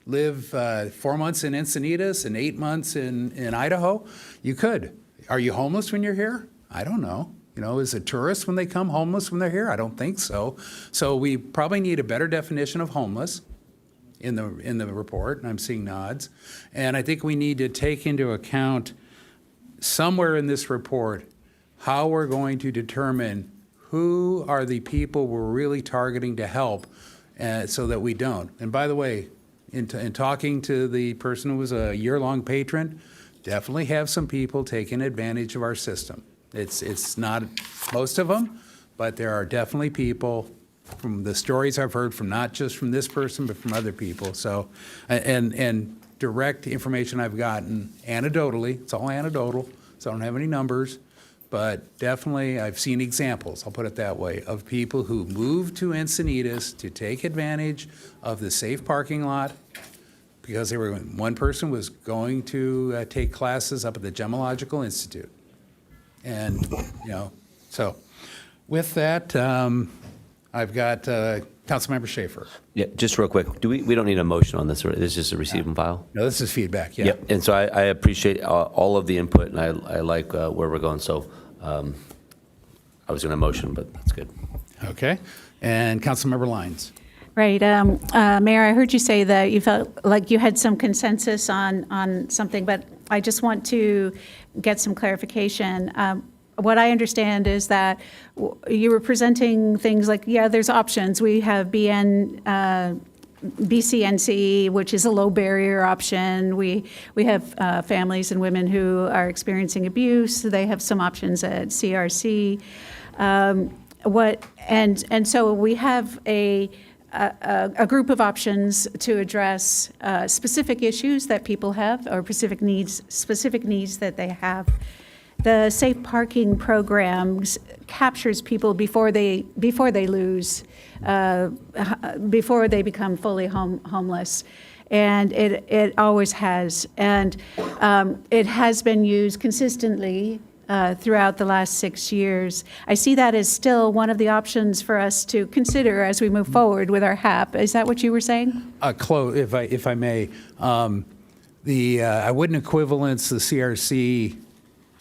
live 4 months in Encinitas and 8 months in Idaho? You could. Are you homeless when you're here? I don't know. Is it tourists when they come, homeless when they're here? I don't think so. So we probably need a better definition of homeless in the report, and I'm seeing nods. And I think we need to take into account somewhere in this report how we're going to determine who are the people we're really targeting to help, so that we don't. And by the way, in talking to the person who was a year-long patron, definitely have some people taking advantage of our system. It's not most of them, but there are definitely people, from the stories I've heard, from not just from this person, but from other people. So, and direct information I've gotten anecdotally, it's all anecdotal, so I don't have any numbers, but definitely I've seen examples, I'll put it that way, of people who moved to Encinitas to take advantage of the safe parking lot, because one person was going to take classes up at the Gemological Institute. And, so with that, I've got Councilmember Schaefer. Yeah, just real quick. We don't need a motion on this, right? This is just a receive and file? No, this is feedback, yeah. Yep, and so I appreciate all of the input, and I like where we're going, so I was going to motion, but that's good. Okay. And Councilmember Lyons. Right. Mayor, I heard you say that you felt like you had some consensus on something, but I just want to get some clarification. What I understand is that you were presenting things like, yeah, there's options. We have BCNC, which is a low barrier option. We have families and women who are experiencing abuse. They have some options at CRC. And so we have a group of options to address specific issues that people have or specific needs that they have. The safe parking programs captures people before they lose, before they become fully homeless. And it always has. And it has been used consistently throughout the last 6 years. I see that as still one of the options for us to consider as we move forward with our HAP. Is that what you were saying? If I may, I wouldn't equivalence the CRC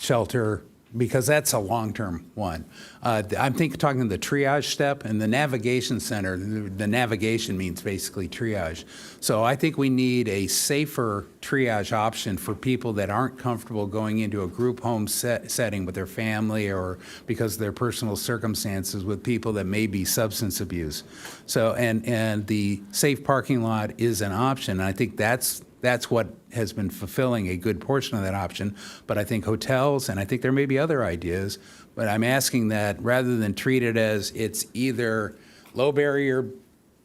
shelter because that's a long-term one. I'm talking the triage step and the navigation center. The navigation means basically triage. So I think we need a safer triage option for people that aren't comfortable going into a group home setting with their family or because of their personal circumstances with people that may be substance abuse. So, and the safe parking lot is an option. And I think that's what has been fulfilling a good portion of that option. But I think hotels, and I think there may be other ideas, but I'm asking that rather than treat it as it's either low barrier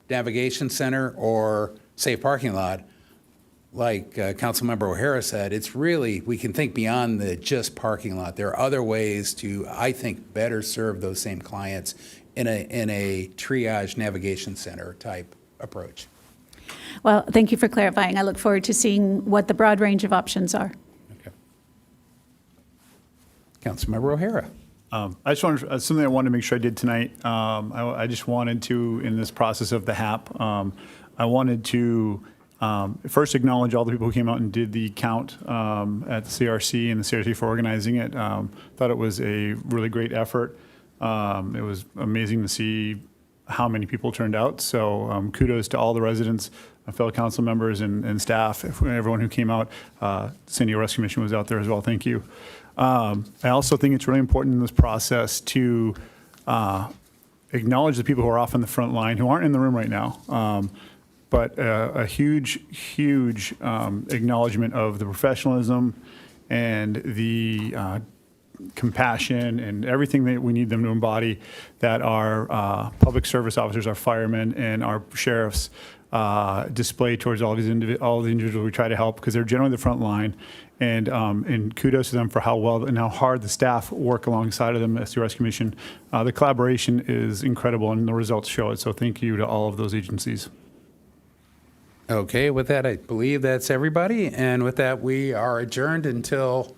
navigation center or safe parking lot, like Councilmember O'Hara said, it's really, we can think beyond the just parking lot. There are other ways to, I think, better serve those same clients in a triage navigation center type approach. Well, thank you for clarifying. I look forward to seeing what the broad range of options are. Okay. Councilmember O'Hara. I just wanted something I wanted to make sure I did tonight. I just wanted to, in this process of the HAP, I wanted to first acknowledge all the people who came out and did the count at the CRC and the CRC for organizing it. Thought it was a really great effort. It was amazing to see how many people turned out. So kudos to all the residents, fellow council members and staff, everyone who came out. San Diego Rescue Mission was out there as well. Thank you. I also think it's really important in this process to acknowledge the people who are off on the front line who aren't in the room right now. But a huge acknowledgement of the professionalism and the compassion and everything that we need them to embody that our public service officers, our firemen, and our sheriffs display towards all the individuals we try to help, because they're generally the front line. And kudos to them for how well and how hard the staff work alongside of them as the Rescue Mission. The collaboration is incredible, and the results show it. So thank you to all of those agencies. Okay, with that, I believe that's everybody. And with that, we are adjourned until,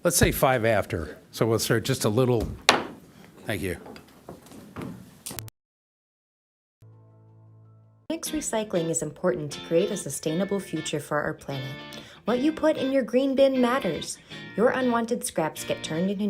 let's say 5 after. So we'll start just a little. Thank you. Mixed recycling is important to create a sustainable future for our planet. What you put in your green bin matters. Your unwanted scraps get turned into